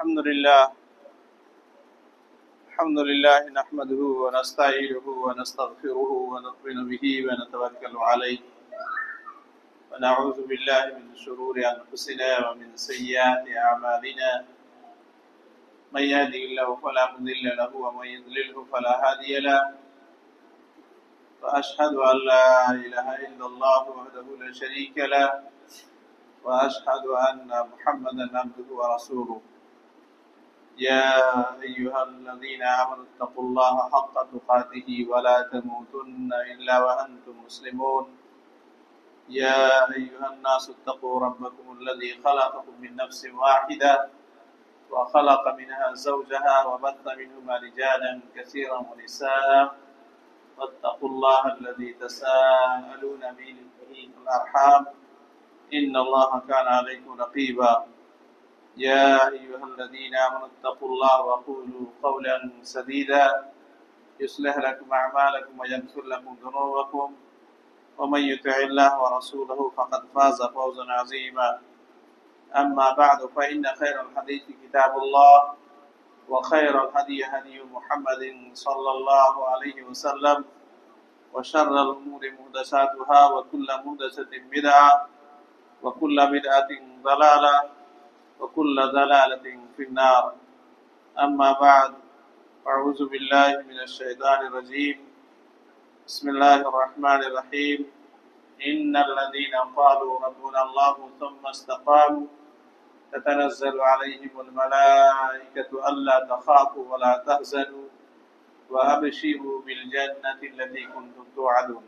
الحمد لله الحمد لله نحمده ونستعينه ونستغفره ونؤمن به ونتوكل عليه ونعوذ بالله من شرور أنفسنا ومن سيئات أعمالنا من يهده الله فلا مضل له ومن يضلله فلا هادي له وأشهد أن لا إله إلا الله وحده لا شريك له وأشهد أن محمدا عبده ورسوله يا أيها الذين آمنوا اتقوا الله حق تقاته ولا تموتن إلا وأنتم مسلمون يا أيها الناس اتقوا ربكم الذي خلقكم من نفس واحدة وخلق منها زوجها وبث منهما رجالا كثيرا ونساء واتقوا الله الذي تساءلون به والأرحام إن الله كان عليكم رقيبا يا أيها الذين آمنوا اتقوا الله وقولوا قولا سديدا يصلح لكم أعمالكم ويغفر لكم ذنوبكم ومن يطع الله ورسوله فقد فاز فوزا عظيما أما بعد فإن خير الحديث كتاب الله وخير الهدي هدي محمد صلى الله عليه وسلم وشر الأمور محدثاتها وكل محدثة بدعة وكل بدعة ضلالة وكل ضلالة في النار أما بعد أعوذ بالله من الشيطان الرجيم بسم الله الرحمن الرحيم إن الذين قالوا ربنا الله ثم استقاموا تتنزل عليهم الملائكة ألا تخافوا ولا تحزنوا وأبشروا بالجنة التي كنتم توعدون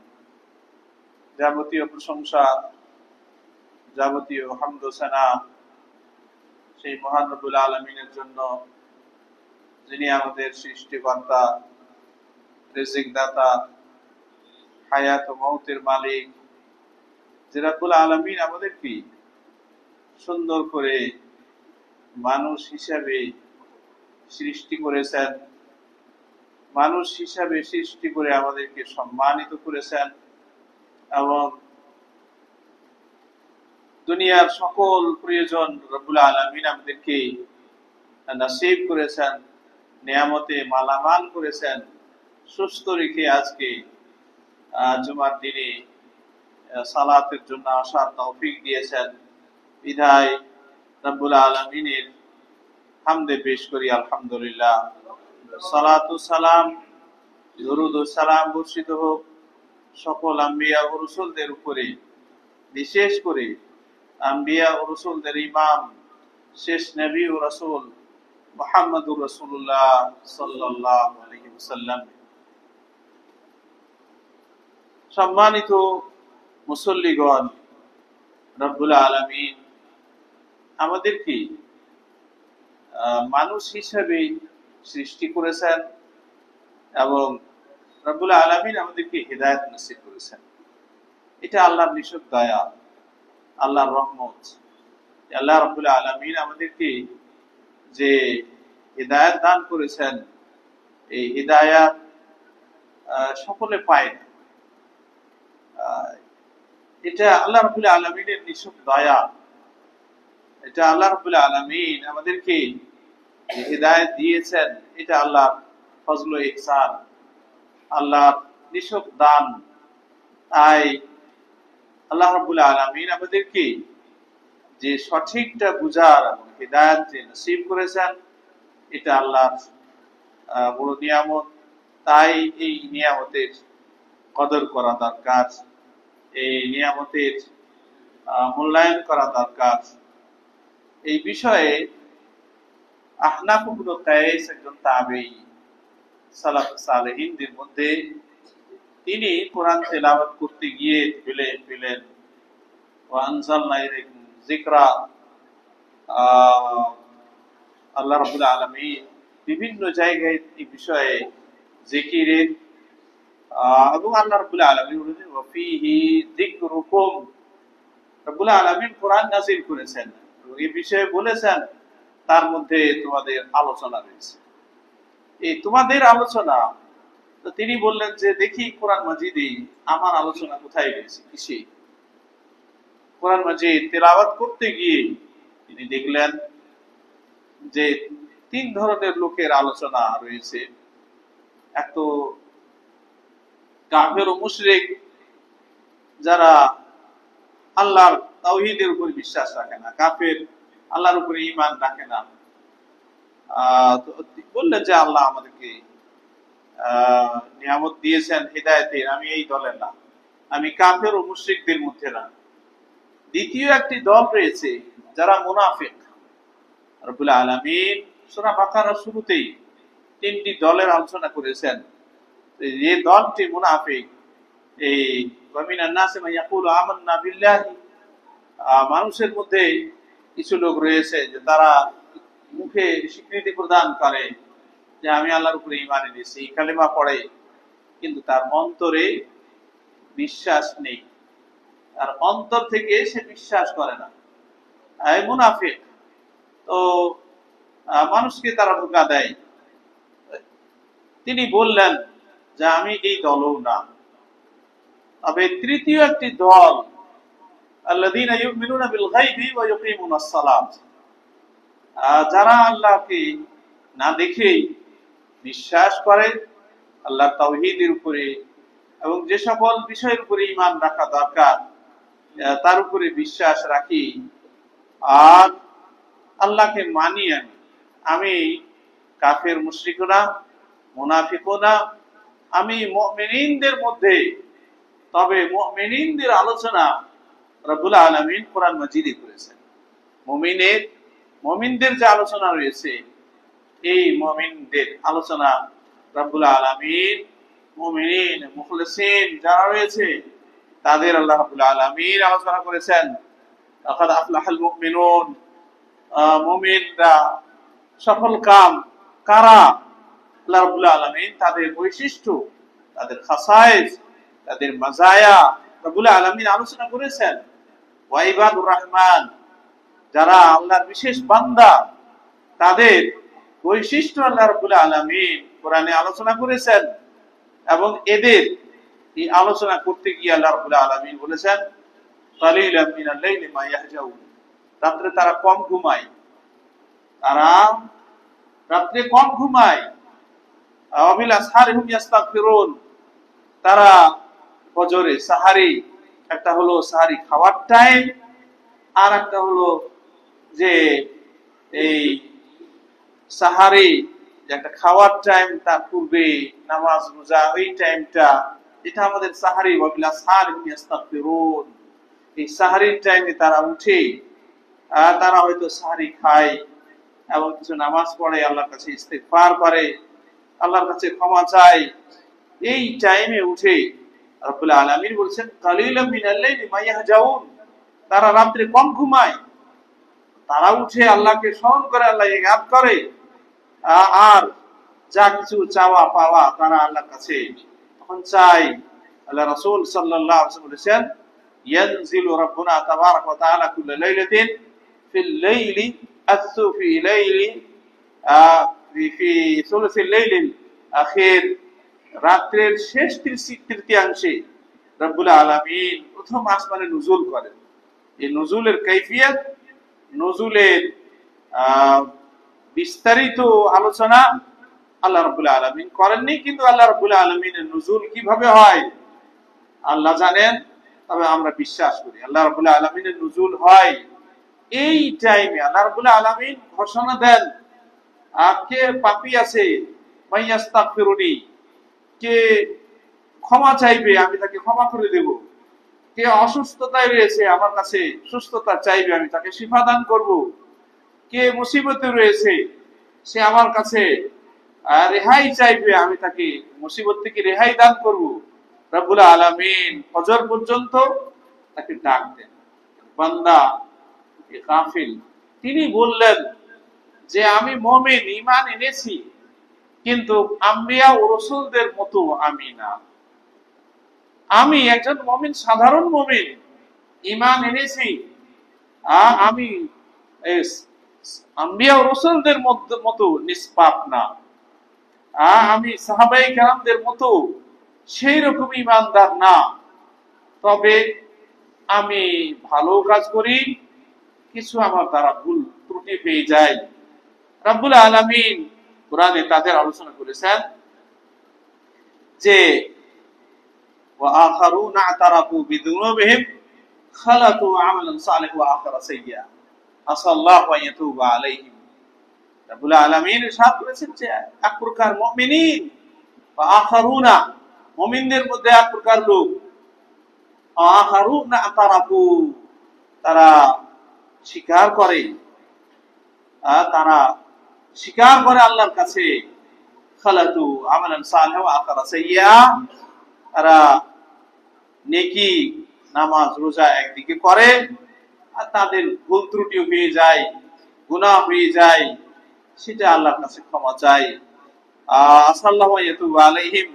যাবতীয় প্রশংসা যাবতীয় হামদ ও সানা সেই মহান রব্বুল আলামিনের জন্য, যিনি আমাদের সৃষ্টিকর্তা, রিজিক দাতা, হায়াত ও মউতের মালিক। যে রব্বুল আলামিন আমাদেরকে সুন্দর করে মানুষ হিসাবে সৃষ্টি করেছেন, মানুষ হিসাবে সৃষ্টি করে আমাদেরকে সম্মানিত করেছেন এবং দুনিয়ার সকল প্রয়োজন রব্বুল আলামিন আমাদেরকে নসিব করেছেন, নিয়ামতে মালামাল করেছেন, সুস্থ রেখে আজকে জুমার দিনে সালাতের জন্য আসার তৌফিক দিয়েছেন। বিধায় রব্বুল আলামিনের হামদে পেশ করি আলহামদুলিল্লাহ। সালাতু সালাম, দরুদ ও সালাম বর্ষিত হোক সকল আম্বিয়া ও রাসূলদের উপরে, বিশেষ করে আম্বিয়া ও রাসূলদের ইমাম শেষ নবী ও রাসূল মুহাম্মদুর রাসূলুল্লাহ সাল্লাল্লাহু আলাইহি ওয়াসাল্লাম। সম্মানিত মুসল্লিগণ, রব্বুল আলামিন আমাদেরকে মানুষ হিসেবে সৃষ্টি করেছেন এবং রব্বুল আলামিন আমাদেরকে হিদায়াত নসিব করেছেন। এটা আল্লাহর নিছক দয়া, আল্লাহর রহমত। আল্লাহ রাব্বুল আলামিন আমাদেরকে যে হিদায়াত দান করেছেন, এই হিদায়াত সকলে পায় না। এটা আল্লাহ রাব্বুল আলামিনের নিছক দয়া। এটা আল্লাহ রাব্বুল আলামিন আমাদেরকে যে হিদায়াত দিয়েছেন, এটা আল্লাহর ফজল ও ইহসান, আল্লাহর নিছক দান। তাই আল্লাহ রাব্বুল আলামিন আমাদেরকে যে সঠিকটা বুঝার হিদায়াত যে নসিব করেছেন, এটা আল্লাহর বড় নিয়ামত। তাই এই নিয়ামতের কদর করা দরকার, এই নিয়ামতের মূল্যায়ন করা দরকার। এই বিষয়ে আহনাফ ইবনে কায়েস একজন তাবেঈ, সালাফ সালেহিনদের মধ্যে, তিনি কোরআন তেলাওয়াত করতে গিয়ে পেলেন ওয়া আনজালনা ইলাইকুম যিকরা। আল্লাহ রাব্বুল আলামিন বিভিন্ন জায়গায় এই বিষয়ে জিকিরের এবং আল্লাহ রাব্বুল আলামিন বলেছেন ওয়া ফীহি যিকরুকুম। রাব্বুল আলামিন কোরআন নাযিল করেছেন এবং এই বিষয়ে বলেছেন তার মধ্যে তোমাদের আলোচনা রয়েছে। এই তোমাদের আলোচনা, তো তিনি বললেন যে দেখি কোরআন মাজিদে আমার আলোচনা কোথায় রয়েছে, কিসে? কোরআন মাজিদ তেলাওয়াত করতে গিয়ে তিনি দেখলেন যে তিন ধরনের লোকের আলোচনা রয়েছে। এক তো কাফের ও মুশরিক, যারা আল্লাহর তাওহীদের উপর বিশ্বাস রাখে না, কাফের আল্লাহর উপরে ঈমান রাখে না। তো বললেন যে আল্লাহ আমাদেরকে নিয়ামত দিয়েছেন হিদায়াতের, আমি এই দলের না, আমি কাফের ও মুশরিকদের মধ্যে না। দ্বিতীয় একটি দল রয়েছে যারা মুনাফিক। রব্বুল আলামিন সূরা বাকারার শুরুতেই তিনটি দলের আলোচনা করেছেন। যে দলটি মুনাফিক, এই ওয়ামিনান নাসি মান ইয়াকুলু আমান্না বিল্লাহি, মানুষের মধ্যে কিছু লোক রয়েছে যে তারা মুখে স্বীকৃতি প্রদান করে যে আমি আল্লাহর উপরে ঈমান এনেছি, কালেমা পড়ে, কিন্তু তার অন্তরে বিশ্বাস নেই, আর অন্তর থেকে সে বিশ্বাস করে না, এই মুনাফিক। তো মানুষকে তারা ধোঁকা দেয়। তিনি বললেন যে আমি এই দলও না। তবে তৃতীয় একটি দল, আল্লাযীনা ইউমিনুনা বিল গায়বি ওয়া ইউকিমুনাস সালাত, যারা আল্লাহকে না দেখেই বিশ্বাস করে, আল্লাহর তাওহীদের উপরে এবং যে সকল বিষয়ের উপরে ঈমান রাখা দরকার তার উপরে বিশ্বাস রাখি, আর আল্লাহকে মানি। আমি কাফের মুশরিকও না, মুনাফিকও না, আমি মুমিনদের মধ্যে। তবে মুমিনদের আলোচনা রব্বুল আলামিন কোরআন মাজিদে করেছেন। মুমিনদের যে আলোচনা রয়েছে, এই মুমিনদের আলোচনা রব্বুল আলামিন মুমিন মুখলিসিন যারা রয়েছে তাদের আল্লাহ রাব্বুল আলামিন আলোচনা করেছেন। লাকাদ আফলাহাল মুমিনুন, মুমিনরা সফল কাম কারা? আল্লাহ রাব্বুল আলামিন তাদের বৈশিষ্ট্য, তাদের খাসায়েস, তাদের মাজায়া রাব্বুল আলামিন আলোচনা করেছেন। ওয়া ইবাদুর রহমান, যারা আল্লাহর বিশেষ বান্দা, তাদের বৈশিষ্ট্য আল্লাহ রাব্বুল আলামিন কোরআনে আলোচনা করেছেন। এবং এদের এই আলোচনা করতে গিয়ে আল্লাহ রাব্বুল আলামিন বলেছেন কালিলাম মিনাল লাইলি মা ইয়াহজাউন, রাতে তারা কম ঘুমায়, তারা রাতে কম ঘুমায়। আবিল আসহারিহুম ইস্তাগফিরুন, তারা ফজরে সাহারি, একটা হলো সাহারি খাওয়ার টাইম, আর একটা হলো যে এই সাহারি একটা খাওয়ার টাইম, তার পূর্বে নামাজ রোজা, ওই টাইমটা এটা আমাদের সাহারি। ওয়াবিল আসহারিহুম ইস্তাগফিরুন, এই সাহারির টাইমে তারা উঠে, তারা হয়তো সাহারি খায় এবং কিছু নামাজ পড়ে, আল্লাহর কাছে ইস্তিগফার করে, আল্লাহর কাছে ক্ষমা চায়। এই টাইমে উঠে রব্বুল আলামিন বলেছেন কালিলাম মিনাল লাইলি মা ইয়াহজাউন, তারা রাতে কম ঘুমায়, তারা উঠে আল্লাহকে স্মরণ করে, আল্লাহকে ইয়াদ করে, আর যা কিছু চাওয়া পাওয়া তারা আল্লাহর কাছে তখন চাই। আল্লাহ রাসূল সাল্লাল্লাহু আলাইহি ওয়াসাল্লাম বলেছেন ইয়ানজিলু রাব্বুনা তাবারাকা ওয়া তাআলা কুল্লা লাইলাতিন ফিল লাইলি আসফি লাইলি ফি সুলুসিল লাইলিল আখির, রাতের শেষ তৃতীয়াংশে রব্বুল আলামিন প্রথম আসমানে নুজুল করেন। এই নুজুলের কাইফিয়ত, নুজুলের বিস্তারিত আলোচনা আল্লাহ রাব্বুল আলামিন করেননি, কিন্তু আল্লাহ রাব্বুল আলামিনের নুজুল কিভাবে হয় আল্লাহ জানেন। তবে আমরা বিশ্বাস করি আল্লাহ রাব্বুল আলামিনের নুজুল হয় এই টাইমে। আল্লাহ রাব্বুল আলামিন ঘোষণা দেন কে পাপী আছে, মাইয়াস্তাগফিরুনি, কে ক্ষমা চাইবে আমি তাকে ক্ষমা করে দেব, কে অসুস্থতায় রয়েছে আমার কাছে সুস্থতা চাইবে আমি তাকে শিফা দান করব, কে মুসিবতে রয়েছে সে আমার কাছে রেহাই চাইবে আমি তাকে মুসিবত থেকে রেহাই দান করব। রব্বুল আলামিন ফজর পর্যন্ত তাকে ডাক দেন। বান্দা এ গাফিল, তিনি বললেন যে আমি মুমিন, ঈমান এনেছি, কিন্তু আম্বিয়া ও রাসূলদের মতো আমি না, আমি একজন মুমিন, সাধারণ মুমিন, ঈমান এনেছি, আমি আম্বিয়া ও রাসূলদের মতো নিষ্পাপ না, আমি সাহাবায়ে কেরামদের মতো সেই রকম ঈমানদার না। তবে আমি ভালো কাজ করি, কিছু আমার দ্বারা ভুল ত্রুটি পেয়ে যায়, রব্বুল আলামিন কোরআনে তাদের আলোচনা করেছেন যে ওয়া আখারুনা আতারাফু বিযুনুবিহিম খালাতু আমালান সালিহা ওয়া আখারা সাইয়্যা আসাল্লাহু আন ইয়াতুবা আলাইহিম। রব্বুল আলামিন ইরশাদ করেছেন যে এক প্রকার মুমিনিন ওয়া আখারুনা, মুমিনদের মধ্যে এক প্রকার লোক, আখারুনা আতারাফু, তারা স্বীকার করে, আল্লাহর কাছে, খালাতু আমালান সালিহা ওয়া আখারা সাইয়্যা, তারা নেকি নামাজ রোজা একদিকে করে আর তাদের ভুল ত্রুটি হয়ে যায়, গুনাহ হয়ে যায়, সেটা আল্লাহর কাছে ক্ষমা চায়। আসাল্লাহু ইয়াতুবু আলাইহিম,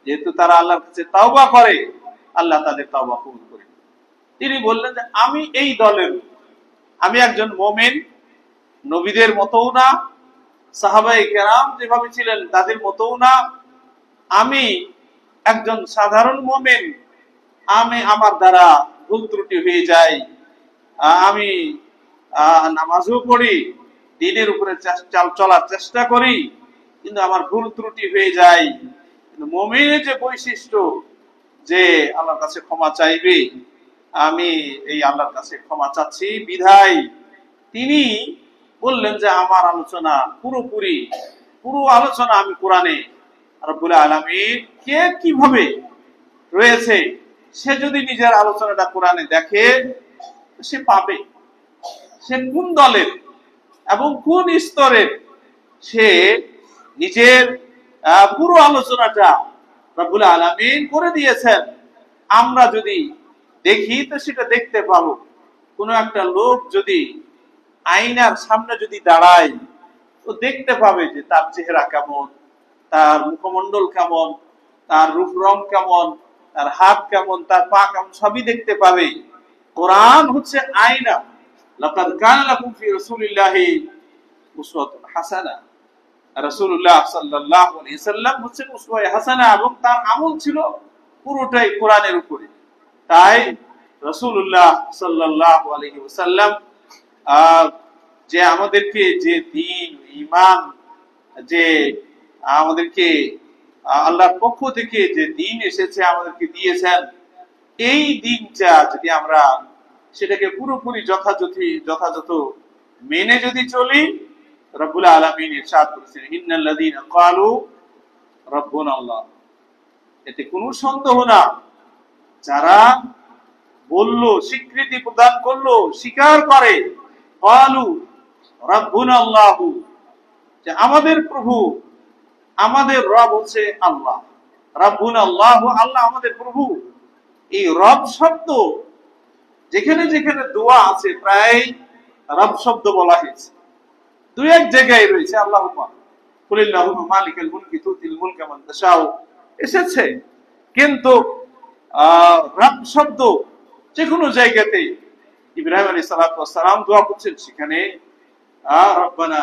যেহেতু তারা আল্লাহর কাছে তাওবা করে, আল্লাহ তাদের তাওবা কবুল করেন। তিনি বললেন যে আমি এই দলের, আমি একজন মুমিন, নবীদের মতও না, সাহাবায়ে কেরাম যেভাবে ছিলেন তাদের মতও না, আমি একজন সাধারণ মুমিন, আমার দ্বারা ভুল ত্রুটি হয়ে যায়, আমি নামাজও পড়ি, দ্বীনের উপরে চলার চেষ্টা করি, কিন্তু আমার ভুল ত্রুটি হয়ে যায়। কিন্তু মুমিনের যে বৈশিষ্ট্য যে আল্লাহর কাছে ক্ষমা চাইবে, আমি এই আল্লাহর কাছে ক্ষমা চাচ্ছি বিধায় তিনি বললেন যে আমার আলোচনা পুরো আলোচনা আমি কোরআনে রব্বুল আলামিন কে কিভাবে রয়েছে, সে যদি নিজের আলোচনাটা কোরআনে দেখে সে পাবে, সে কোন দলের এবং কোন স্তরের, সে নিজের পুরো আলোচনাটা রব্বুল আলামিন করে দিয়েছেন। আমরা যদি দেখি তো সেটা দেখতে পাবো। কোন একটা লোক যদি আয়নার সামনে যদি দাঁড়ায়, তো দেখতে পাবে যে তার চেহারা কেমন, তার মুখমণ্ডল কেমন, তার রূপ রং কেমন, তার হাত কেমন, তার পা কেমন, সবই দেখতে পাবে। কোরআন হচ্ছে আয়না। লাকাদ কানা লাকুম ফি রাসূলিল্লাহি উসওয়াতুন হাসানাহ। রাসূলুল্লাহ সাল্লাল্লাহু আলাইহি সাল্লাম হচ্ছেন উসওয়ায়ে হাসানাহ, এবং তার আমল ছিল পুরোটাই কোরআনের উপরে। তাই রাসূলুল্লাহ সাল্লাল্লাহু আলাইহি ওয়াসাল্লাম যে আমাদেরকে যে দ্বীন ঈমান, যে আমাদেরকে আল্লাহর পক্ষ থেকে যে দ্বীন এসেছে আমাদেরকে দিয়েছেন, এই দ্বীনটা যদি আমরা সেটাকে পুরোপুরি যথাযথ মেনে যদি চলি, রব্বুল আলামিন ইরশাদ করেছেন ইন্নাল্লাযীনা ক্বালু রাব্বুনাল্লাহ, এতে কোনো সন্দেহ না, যারা বলল, স্বীকৃতি প্রদান করলো, স্বীকার করে, ক্বালু রাব্বুনাল্লাহু, যে আমাদের প্রভু, আমাদের রব হচ্ছে আল্লাহ, রাব্বুনাল্লাহু, আল্লাহ আমাদের প্রভু। এই রব শব্দ যেখানে যেখানে দোয়া আছে প্রায় রব শব্দ বলা হয়েছে, দুই এক জায়গায় রয়েছে আল্লাহুম্মা কুলিল্লাহুম্মা মালিকাল মুলকি তুতিল মুলকা মান তাশাউ এসেছে, কিন্তু রব শব্দ যে কোনো জায়গাতে, ইব্রাহিম আলাইহিস সালাতু ওয়াস সালাম দোয়া করছেন, সেখানে রব্বানা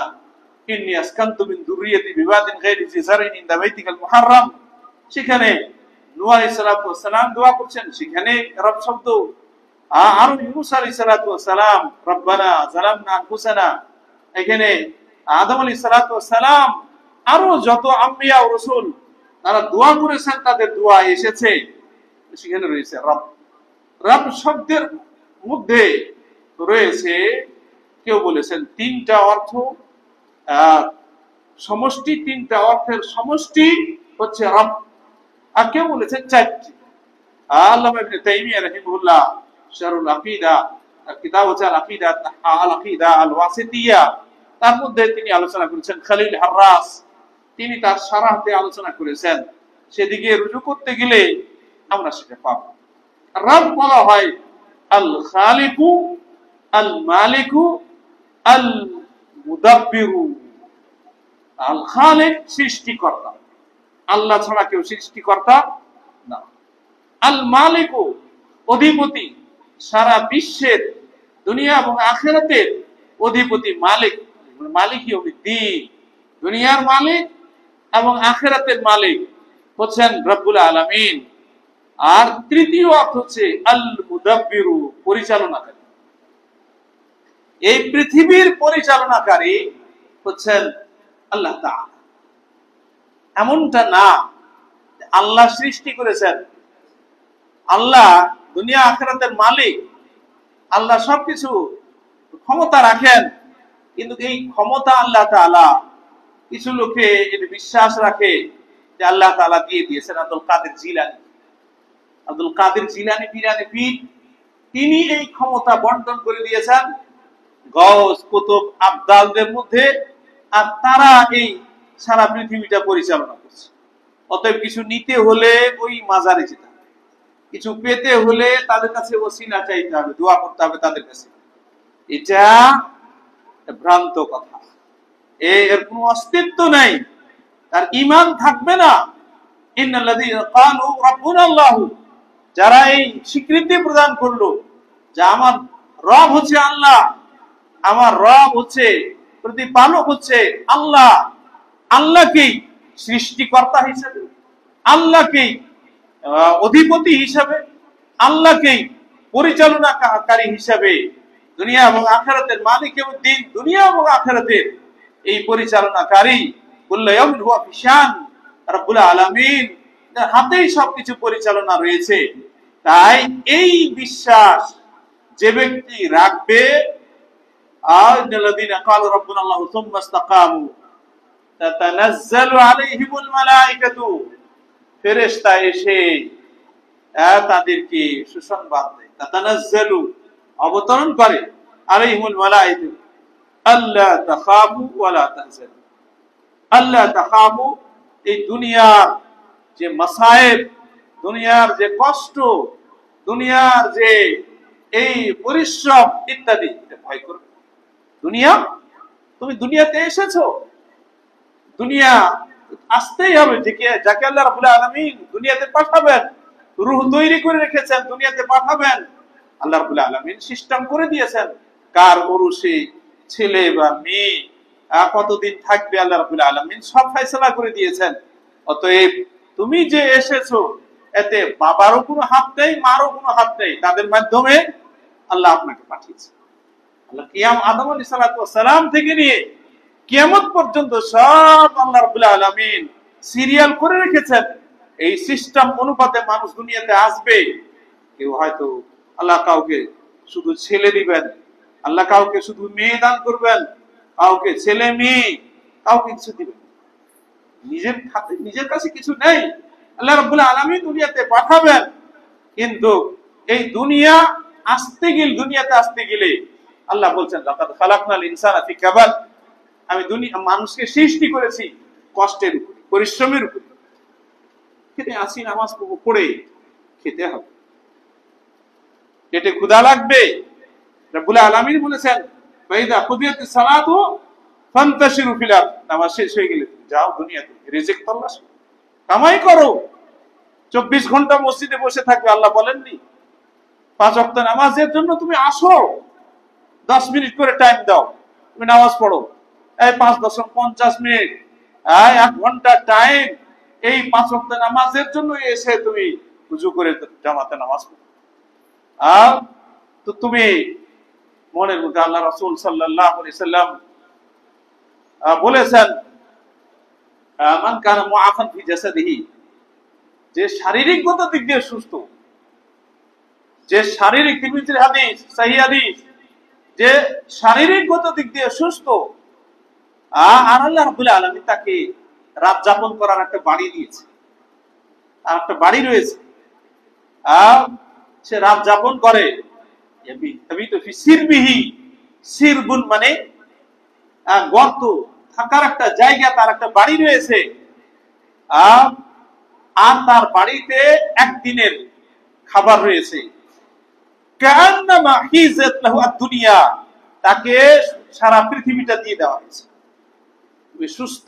ইন্নী আসকানতু মিন যুররিয়াতি বিওয়াদিন গায়রি জি যারইন ইনদা বাইতিকাল মুহাররাম, সেখানে নূহ আলাইহিস সালাতু ওয়াস সালাম দোয়া করছেন, সেখানে রব শব্দ। আর ইউনূস আলাইহিস সালাতু ওয়াস সালাম রব্বানা যালামনা আনফুসানা, এখানে আদম আলাইহিস সালাতু ওয়াস সালাম, আরো যত আম্বিয়া ও রাসূল তারা দোয়া করেছেন, তাদের দোয়া এসেছে, সেখানে রয়েছে রব। রব শব্দের মধ্যে রয়েছে, কেউ বলেছেন তিনটা অর্থ, সমষ্টি, তিনটা অর্থের সমষ্টি হচ্ছে রব, আর কেউ বলেছেন চারটি। আল্লামা ইবনে তাইমিয়া রাহিমাহুল্লাহ শারহুল আকীদা, কিতাব হচ্ছে আল আকীদা আল ওয়াসিতিয়া, তার মধ্যে তিনি আলোচনা করেছেন। খলিল হাররাস তিনি তার শারাহতে আলোচনা করেছেন, সেদিকে রুজু করতে গেলে আমরা সেটা পাবো। রব বলা হয় আল খালিকু, আল মালিকু, আল মুদাব্বিরু। আল খালিক সৃষ্টিকর্তা, আল্লাহ ছাড়া কেউ সৃষ্টিকর্তা না। আল মালিকু অধিপতি, সারা বিশ্বের, দুনিয়া এবং আখিরাতের অধিপতি, মালিক, মালিক ইয়াউমিদ্দিন, দুনিয়ার মালিক এবং আখিরাতের মালিক হচ্ছেন রব্বুল আলামিন। আর তৃতীয় অর্থ হচ্ছে আল মুদাব্বিরু, পরিচালনাকারী। এই পৃথিবীর পরিচালনাকারী হচ্ছেন আল্লাহ তাআলা। এমনটা না আল্লাহ সৃষ্টি করেছেন, আল্লাহ দুনিয়া আখিরাতের মালিক, আল্লাহ সবকিছু ক্ষমতা রাখেন, কিন্তু এই ক্ষমতা আল্লাহ তাআলা কিছু লোকে এটা বিশ্বাস রাখে যে আল্লাহ তাআলা দিয়ে দিয়েছেন। আব্দুল কাদের জিলানী পীরানি পীর, তিনি এই ক্ষমতা বন্টন করে দিয়েছেন গওস কুতুব আবদালদের মধ্যে, আর তারা এই সারা পৃথিবীটা পরিচালনা করছে। অতএব কিছু নিতে হলে ওই মাজারে যেতে হবে, কিছু পেতে হলে তাদের কাছে ওসিলা চাইতে হবে, দোয়া করতে হবে তাদের কাছে। এটা ভ্রান্ত কথা, এর কোনো অস্তিত্ব নাই, তার ঈমান থাকবে না। ইন্নাল্লাযীনা ক্বালু রাব্বুনাল্লাহু, যারা এই স্বীকৃতি প্রদান করলো যে আমার রব হচ্ছে আল্লাহ, আমার রব হচ্ছে প্রতিপালক হচ্ছে আল্লাহ, আল্লাহকেই সৃষ্টিকর্তা হিসেবে, আল্লাহকেই অধিপতি হিসেবে, আল্লাহকেই পরিচালনাকারী হিসেবে, দুনিয়া এবং আখিরাতের মালিক এবং দিন দুনিয়া এবং আখিরাতের এই পরিচালনাকারী, কুল্লু ইয়াউমিন হুয়া ফি শান, রব্বুল আলামিন তার হাতেই সবকিছু পরিচালনা রয়েছে। তাই এই বিশ্বাস যে ব্যক্তি রাখবে, আল্লাযীনা ক্বালু রাব্বুনাল্লাহু সুম্মা ইসতাকামু তাতানাজ্জালু আলাইহিমুল মালায়েকাতু, ফেরেশতা এসে তাদেরকে সুসংবাদ দেয়, তাতানাজ্জালু অবতরণ করে, আলাইহিমুল মালায়েকাতু আল্লা তাখাফু ওয়া লা তাহজানু। আল্লা তাখাফু, এই দুনিয়ার যে মাসায়েব, দুনিয়ার যে কষ্ট, দুনিয়ার যে এই পরিশ্রম ইত্যাদি, ভয় করবে। দুনিয়া, তুমি দুনিয়াতে এসেছো, দুনিয়া আসতেই হবে, যাকে আল্লাহ রাব্বুল আলামিন দুনিয়াতে পাঠাবেন, রূহ তৈরি করে রেখেছেন, দুনিয়াতে পাঠাবেন। আল্লাহ রাব্বুল আলামিন সিস্টেম করে দিয়েছেন কার ওরসে ছেলে বা মেয়ে কতদিন থাকবে, আল্লাহ রাব্বুল আলামিন সব ফয়সালা করে দিয়েছেন। অতএব তুমি যে এসেছো, এতে বাবারও কোনো হাত নেই, মারও কোনো হাত নেই, তাদের মাধ্যমে আল্লাহ আপনাকে পাঠিয়েছে। আল্লাহ আদম আলাইহিস সালাতু ওয়াস সালাম থেকে নিয়ে কিয়ামত পর্যন্ত সব আল্লাহ রাব্বুল আলামিন সিরিয়াল করে রেখেছেন। এই সিস্টেম অনুপাতে মানুষ দুনিয়াতে আসবে। কেউ হয়তো আল্লাহ কাউকে শুধু ছেলে দিবেন, আল্লাহ কাউকে শুধু মেয়ে দান করবেন, কাউকে ছেলে মেয়ে, কাউকে কিছু দিবেন, নিজের কাছে কিছু নেই। আল্লাহ রাব্বুল আলামিন দুনিয়াতে পাঠাবেন, কিন্তু এই দুনিয়াতে আসতে গেলে আল্লাহ বলছেন লাকাদ খালাকনাল ইনসানা ফি কাবাদ, আমি মানুষকে সৃষ্টি করেছি কষ্টের উপরে, পরিশ্রমের উপরে। খেতে আসি, নামাজ পড়ে খেতে হবে, পেটে ক্ষুধা লাগবে। রাব্বুল আলামিন বলেছেন ফাইদা কুদিয়াতিস সালাতু ফান্তাশিরু ফিল আরদ, নামাজ শেষ হয়ে গেলে যাও দুনিয়াতে রিজিক তল্লাশ কামাই করো। 24 ঘন্টা মসজিদে বসে থাকবে আল্লাহ বলেননি? 5 ওয়াক্ত নামাজের জন্য তুমি আসো, 10 মিনিট করে টাইম দাও, তুমি নামাজ পড়ো। এই 5, 10, 50 মিনিট, 1 ঘন্টা টাইম এই 5 ওয়াক্ত নামাজের জন্য এসে তুমি ওযু করে জামাতে নামাজ পড়ো। তো তুমি মনের মধ্যে, আল্লাহ রাসূল সাল্লাল্লাহু আলাইহি সাল্লাম বলেছেন মান কানা মুআফান ফি জাসাদিহি, যে শারীরিকগত দিক দিয়ে সুস্থ, যে শারীরিক, তিরমিজির হাদিস, সহিহ হাদিস, যে শারীরিকগত দিক দিয়ে সুস্থ, আর আল্লাহ রাব্বুল আলামিন তাকে রাত যাপন করার একটা বাড়ি দিয়েছে, আর একটা বাড়ি রয়েছে, সে রাত যাপন করে। সিরবুন মানে গর্ত, থাকার একটা জায়গা, তার একটা বাড়ি রয়েছে, আর তার বাড়িতে একদিনের খাবার রয়েছে। কান্নামা হিজাত লাহু আদ-দুনিয়া, তাকে সারা পৃথিবীটা দিয়ে দেওয়া হয়েছে। তুমি সুস্থ,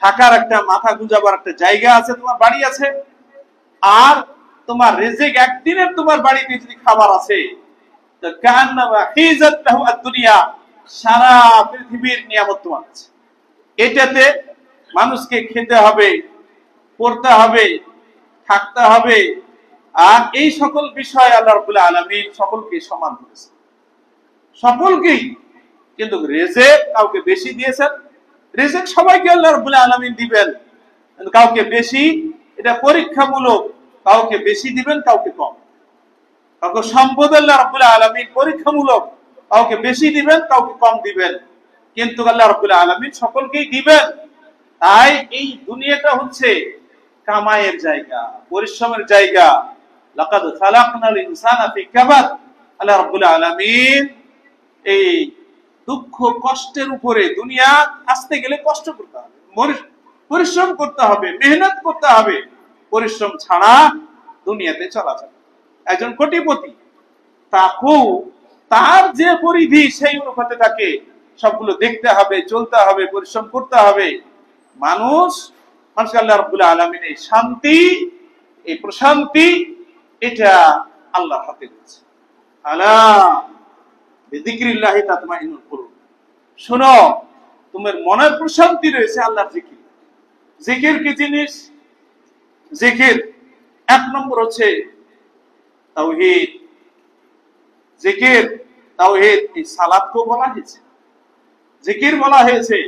থাকার একটা, মাথা গুঁজাবার একটা জায়গা আছে, তোমার বাড়ি আছে, আর তোমার রিজিক একদিনের তোমার বাড়িতে যদি খাবার আছে, তো কান্নামা হিজাত লাহু আদ-দুনিয়া, সারা পৃথিবীর নিয়ামত তোমার আছে। এটাতে মানুষকে খেতে হবে, পড়তে হবে, থাকতে হবে, আর এই সকল বিষয় আল্লাহ রাব্বুল আলামিন সকলকে সমান করেছে, সকলকেই কিন্তু রিজিক কাউকে বেশি দিয়েছেন। রিজিক সবাইকে আল্লাহ রাব্বুল আলামিন দিবেন, কিন্তু কাউকে বেশি, এটা পরীক্ষামূলক। কাউকে বেশি দিবেন, কাউকে কম। কাউকে সম্পদ আল্লাহ রাব্বুল আলামিন পরীক্ষামূলক, কাউকে বেশি দিবেন, কাউকে কম দিবেন, কিন্তু আল্লাহ রাব্বুল আলামিন সকলকেই দিবেন। তাই এই দুনিয়াটা হচ্ছে কামাইয়ের জায়গা, পরিশ্রমের জায়গা। লাকাদ খালাকনাল ইনসানা ফি কাবাদ। আল্লাহ রাব্বুল আলামিন এই দুঃখ কষ্টের উপরে, দুনিয়া আসতে গেলে কষ্ট করতে হবে, পরিশ্রম করতে হবে, মেহনত করতে হবে। পরিশ্রম ছাড়া দুনিয়াতে চলা যাবে। একজন কোটিপতি, তাকেও তার যে পরিধি সেই অনুপাতে তাকে সবগুলো দেখতে হবে, চলতে হবে, পরিশ্রম করতে হবে। মানুষকে আল্লাহ রাব্বুল আলামিন এই শান্তি, এই প্রশান্তি, এটা আল্লাহর হাতে রয়েছে। আলা বিযিকরিল্লাহি তাতমাইন্নুল কুলুব। শোনো, তোমার মনের প্রশান্তি রয়েছে আল্লাহর জিকির। জিকির কি জিনিস? জিকির এক নম্বর হচ্ছে তাওহীদ। জিকির, তাওহীদ। এই সালাতকেও বলা হয়েছে জিকির, বলা হয়েছে।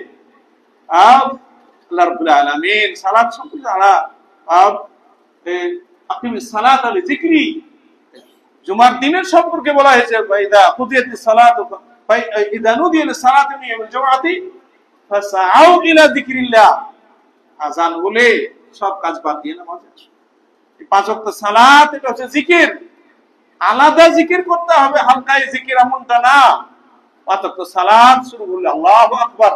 আল্লাহ রাব্বুল আলামিন সালাত সম্পর্কে আকিমিস সালাতা লিযিকরি, জুমার দিনের সম্পর্কে বলা হয়েছে ইযা কুদিয়াতিস সালাতু ইযা নুদিয়া লিস-সালাতি মিন ইয়াউমিল জুমআতি ফাসআউ ইলা যিকরিল্লাহ। আযান হলে সব কাজ বাদ দিয়ে নামাজে আসো। এই পাঁচ ওয়াক্ত সালাত, এটা হচ্ছে জিকির। আলাদা জিকির করতে হবে, হালকাই জিকির এমনটা না। পাঁচ ওয়াক্ত সালাত শুরু করলে আল্লাহু আকবার,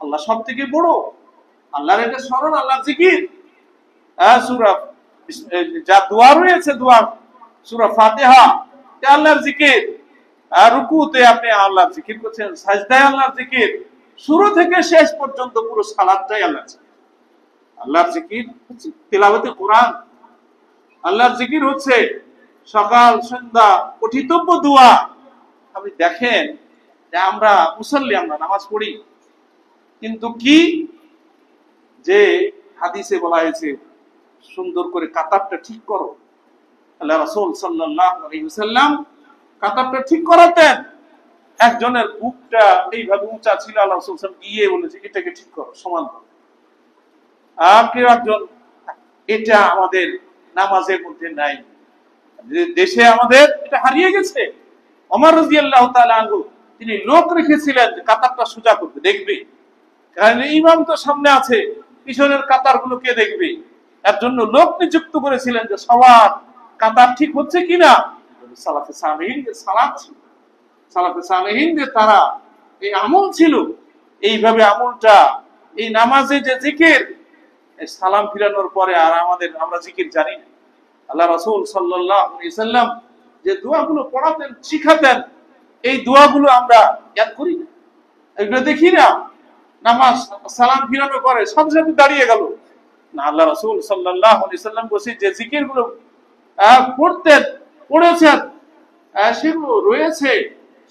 আল্লাহ সবথেকে বড়, আল্লাহর এটা স্মরণ, আল্লাহর জিকির। সূরা যা দোয়া রয়েছে, দোয়া সূরা ফাতিহা, এটা আল্লাহর জিকির। রুকুতে আপনি আল্লাহর জিকির করছেন, সাজদায় আল্লাহর জিকির। শুরু থেকে শেষ পর্যন্ত পুরো সালাতটাই আল্লাহর জিকির। আল্লাহর জিকির হচ্ছে তিলাওয়াতে কোরআন। আল্লাহর জিকির হচ্ছে সকাল সন্ধ্যা পঠিতব্য দোয়া। আপনি দেখেন যে আমরা মুসল্লি, আমরা নামাজ পড়ি, কিন্তু কি যে হাদিসে বলা হয়েছে সুন্দর করে কাতারটা ঠিক করো। আল্লাহ রাসূল সাল্লাল্লাহু আলাইহি ওয়াসাল্লাম কাতারটা ঠিক করাতেন। একজনের বুকটা এইভাবে উঁচা ছিল, আল্লাহ রাসূল সাল্লাল্লাহু আলাইহি ওয়াসাল্লাম গিয়ে বলেছে এটাকে ঠিক করো, সমান করো। আর কেউ একজন, এটা আমাদের নামাজের মধ্যে নাই, দেশে আমাদের এটা হারিয়ে গেছে। ওমর রাদিয়াল্লাহু তাআলা আনহু তিনি লোক রেখেছিলেন যে কাতারটা সোজা করতে, দেখবে, কারণ ইমাম তো সামনে আছে, পিছনের কাতারগুলো কে দেখবে? এর জন্য লোক নিযুক্ত করেছিলেন যে সবার কাতার ঠিক হচ্ছে কিনা। সালাফে সালেহিনদের সালাত ছিল, সালাফে সালেহিনদের তারা এই আমল ছিল। এইভাবে আমলটা, এই নামাজে যে জিকির, সালাম ফিরানোর পরে আর আমরা জিকির জানি না। আল্লাহ রাসূল সাল্লাল্লাহু আলাইহি ওয়াসাল্লাম যে দোয়াগুলো পড়াতেন, শিখাতেন, এই দোয়াগুলো আমরা ইয়াদ করি না, এগুলো দেখি না। নামাজ সালাম ফিরানোর পরে সাথে সাথে দাঁড়িয়ে গেল না। আল্লাহ রাসূল সাল্লাল্লাহু আলাইহি ওয়াসাল্লাম বলেছেন যে জিকিরগুলো পড়েছেন, সেগুলো রয়েছে,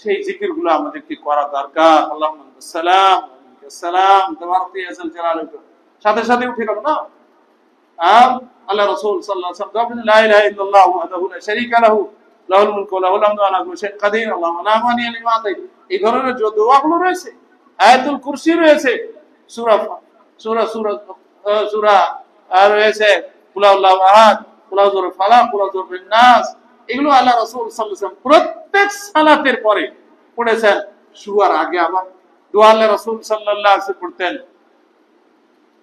সেই জিকিরগুলো আমাদেরকে করা দরকার। আল্লাহুম্মা সালাম সালাম তাবারাকা ইয়া যাল জালালি, সাথে সাথে উঠে গেল না। আল্লাহ রাসূল সাল্লাল্লাহু আলাইহি ওয়াসাল্লাম লা ইলাহা ইল্লাল্লাহু ওয়াহদাহু লা শারীকা লাহু লাহুল মুলকু ওয়া লাহুল হামদু ওয়া লা কুল্লি শাইইন কাদির আল্লাহুম্মা লা মানি'a লিমা আতাইত। এই ধরনের যে দোয়াগুলো রয়েছে, আয়াতুল কুরসি রয়েছে, সূরা আর রয়েছে কুল আল্লাহু আহাদ, কুল আউযুর ফালাক, কুল আউযুর বিন নাস, এগুলো আল্লাহ রাসূল সাল্লাল্লাহু আলাইহি ওয়াসাল্লাম প্রত্যেক সালাতের পরে পড়েছেন। শুয়ার আগে আবার দোয়া আল্লাহ রাসূল সাল্লাল্লাহু আলাইহি ওয়াসাল্লাম পড়তেন।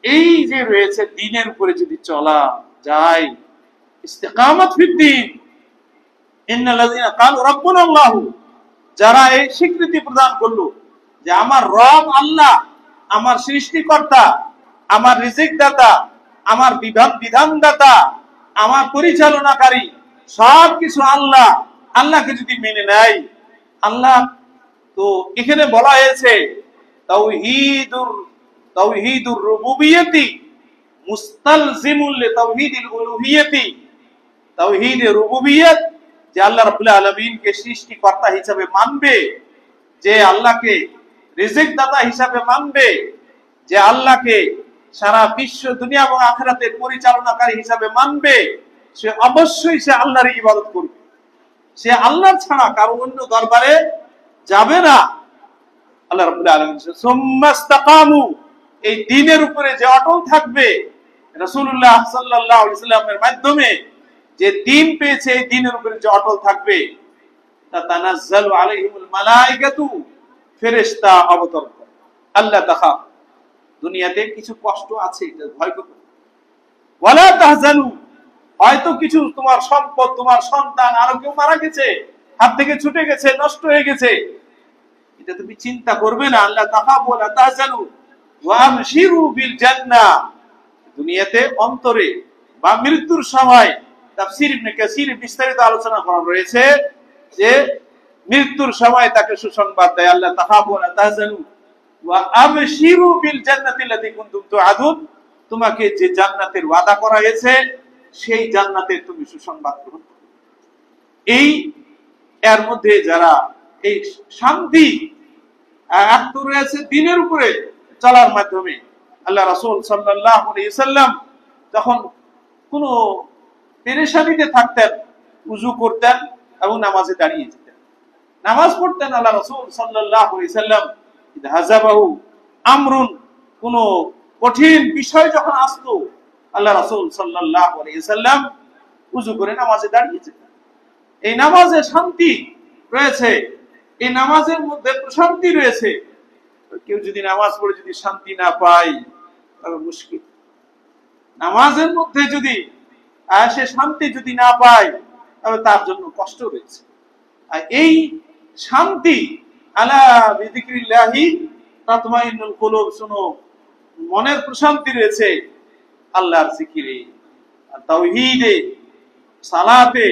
এই যে রয়েছে, দ্বীনের উপরে যদি চলা যায়, ইস্তিকামাত ফিদ্দীন, ইন্নাল্লাযীনা ক্বালু রাব্বুনা আল্লাহ, যারা এই স্বীকৃতি প্রদান করলো যে আমার রব আল্লাহ, আমার সৃষ্টিকর্তা, আমার রিজিক দাতা, আমার বিধানদাতা, আমার পরিচালনাকারী, সবকিছু আল্লাহ। আল্লাহকে যদি মেনে নেয়, আল্লাহ তো এখানে বলা হয়েছে তাওহীদুর রুবুবিয়্যতি মুস্তালজিমুল লিতাওহীদিল উলুহিয়্যতি। তাওহীদে রুবুবিয়্যত, যে আল্লাহ রাব্বুল আলামিনকে সৃষ্টিকর্তা হিসেবে মানবে, যে আল্লাহকে রিজিক দাতা হিসেবে মানবে, যে আল্লাহকে সারা বিশ্ব দুনিয়া এবং আখিরাতের পরিচালনাকারী হিসেবে মানবে, সে অবশ্যই সে আল্লাহর ইবাদত করবে। সে আল্লাহ ছাড়া কারো অন্য দরবারে যাবে না। আল্লাহ রাব্বুল আলামিন সুম্মা ইসতাকামু, এই দ্বীনের উপরে যে অটল থাকবে, রাসূলুল্লাহ সাল্লাল্লাহু আলাইহি ওয়াসাল্লামের মাধ্যমে যে দ্বীন পেয়েছে, এই দ্বীনের উপরে যে অটল থাকবে, তাতানাজ্জালু আলাইহিমুল মালায়েকাতু, ফেরেশতা অবতরণ করে। আল্লাহ তাখাফ, দুনিয়াতে কিছু কষ্ট আছে, এটা ভয় করবে না। ওয়ালা তাহজানু, হয়তো কিছু তোমার সম্পদ, তোমার সন্তান, আরো কেউ মারা গেছে, হাত থেকে ছুটে গেছে, নষ্ট হয়ে গেছে, এটা তুমি চিন্তা করবে না। আল্লাহ তাখাফু ওয়ালা তাহজানু ওয়া আবশিরু বিল জান্নাহ, দুনিয়াতে অন্তরে বা মৃত্যুর সময় তাফসীর ইবনে কাসীর বিস্তারিত আলোচনা করা রয়েছে যে মৃত্যুর সময় তাকে সুসংবাদ দেয়, আল্লাহ তাখাফু ওয়ালা তাহজানু ওয়া আবশিরু বিল জান্নাতি আল্লাতী কুনতুম তুআদুন, তোমাকে যে জান্নাতের ওয়াদা করা হয়েছে সেই জান্নাতের তুমি সুসংবাদ গ্রহণ করো। এই এর মধ্যে যারা এই শান্তি আত্ম রয়েছে দ্বীনের উপরে চলার মাধ্যমে, আল্লাহ রাসূল সাল্লাল্লাহু আলাইহি ওয়াসাল্লাম যখন কোনো পেরেশানিতে থাকতেন, ওযু করতেন এবং নামাজে দাঁড়িয়ে যেতেন, নামাজ পড়তেন। আল্লাহ রাসূল সাল্লাল্লাহু আলাইহি ওয়াসাল্লাম ইযা হাযাবাহু আমরুন, কোনো কঠিন বিষয় যখন আসতো, আল্লাহ রাসূল সাল্লাল্লাহু আলাইহি ওয়াসাল্লাম ওযু করে নামাজে দাঁড়িয়ে যেতেন। এই নামাজে শান্তি রয়েছে, এই নামাজের মধ্যে প্রশান্তি রয়েছে। কেউ যদি নামাজ পড়ে যদি শান্তি না পায়, তবে মুশকিল। নামাজের মধ্যে যদি সে শান্তি যদি না পায়, তবে তার জন্য কষ্ট রয়েছে। আর এই শান্তি, আলা বিযিকরিল্লাহি তাতমাইন্নুল কুলুব, শুনো, মনের প্রশান্তি রয়েছে আল্লাহর জিকিরে, তাওহীদে, সালাতে,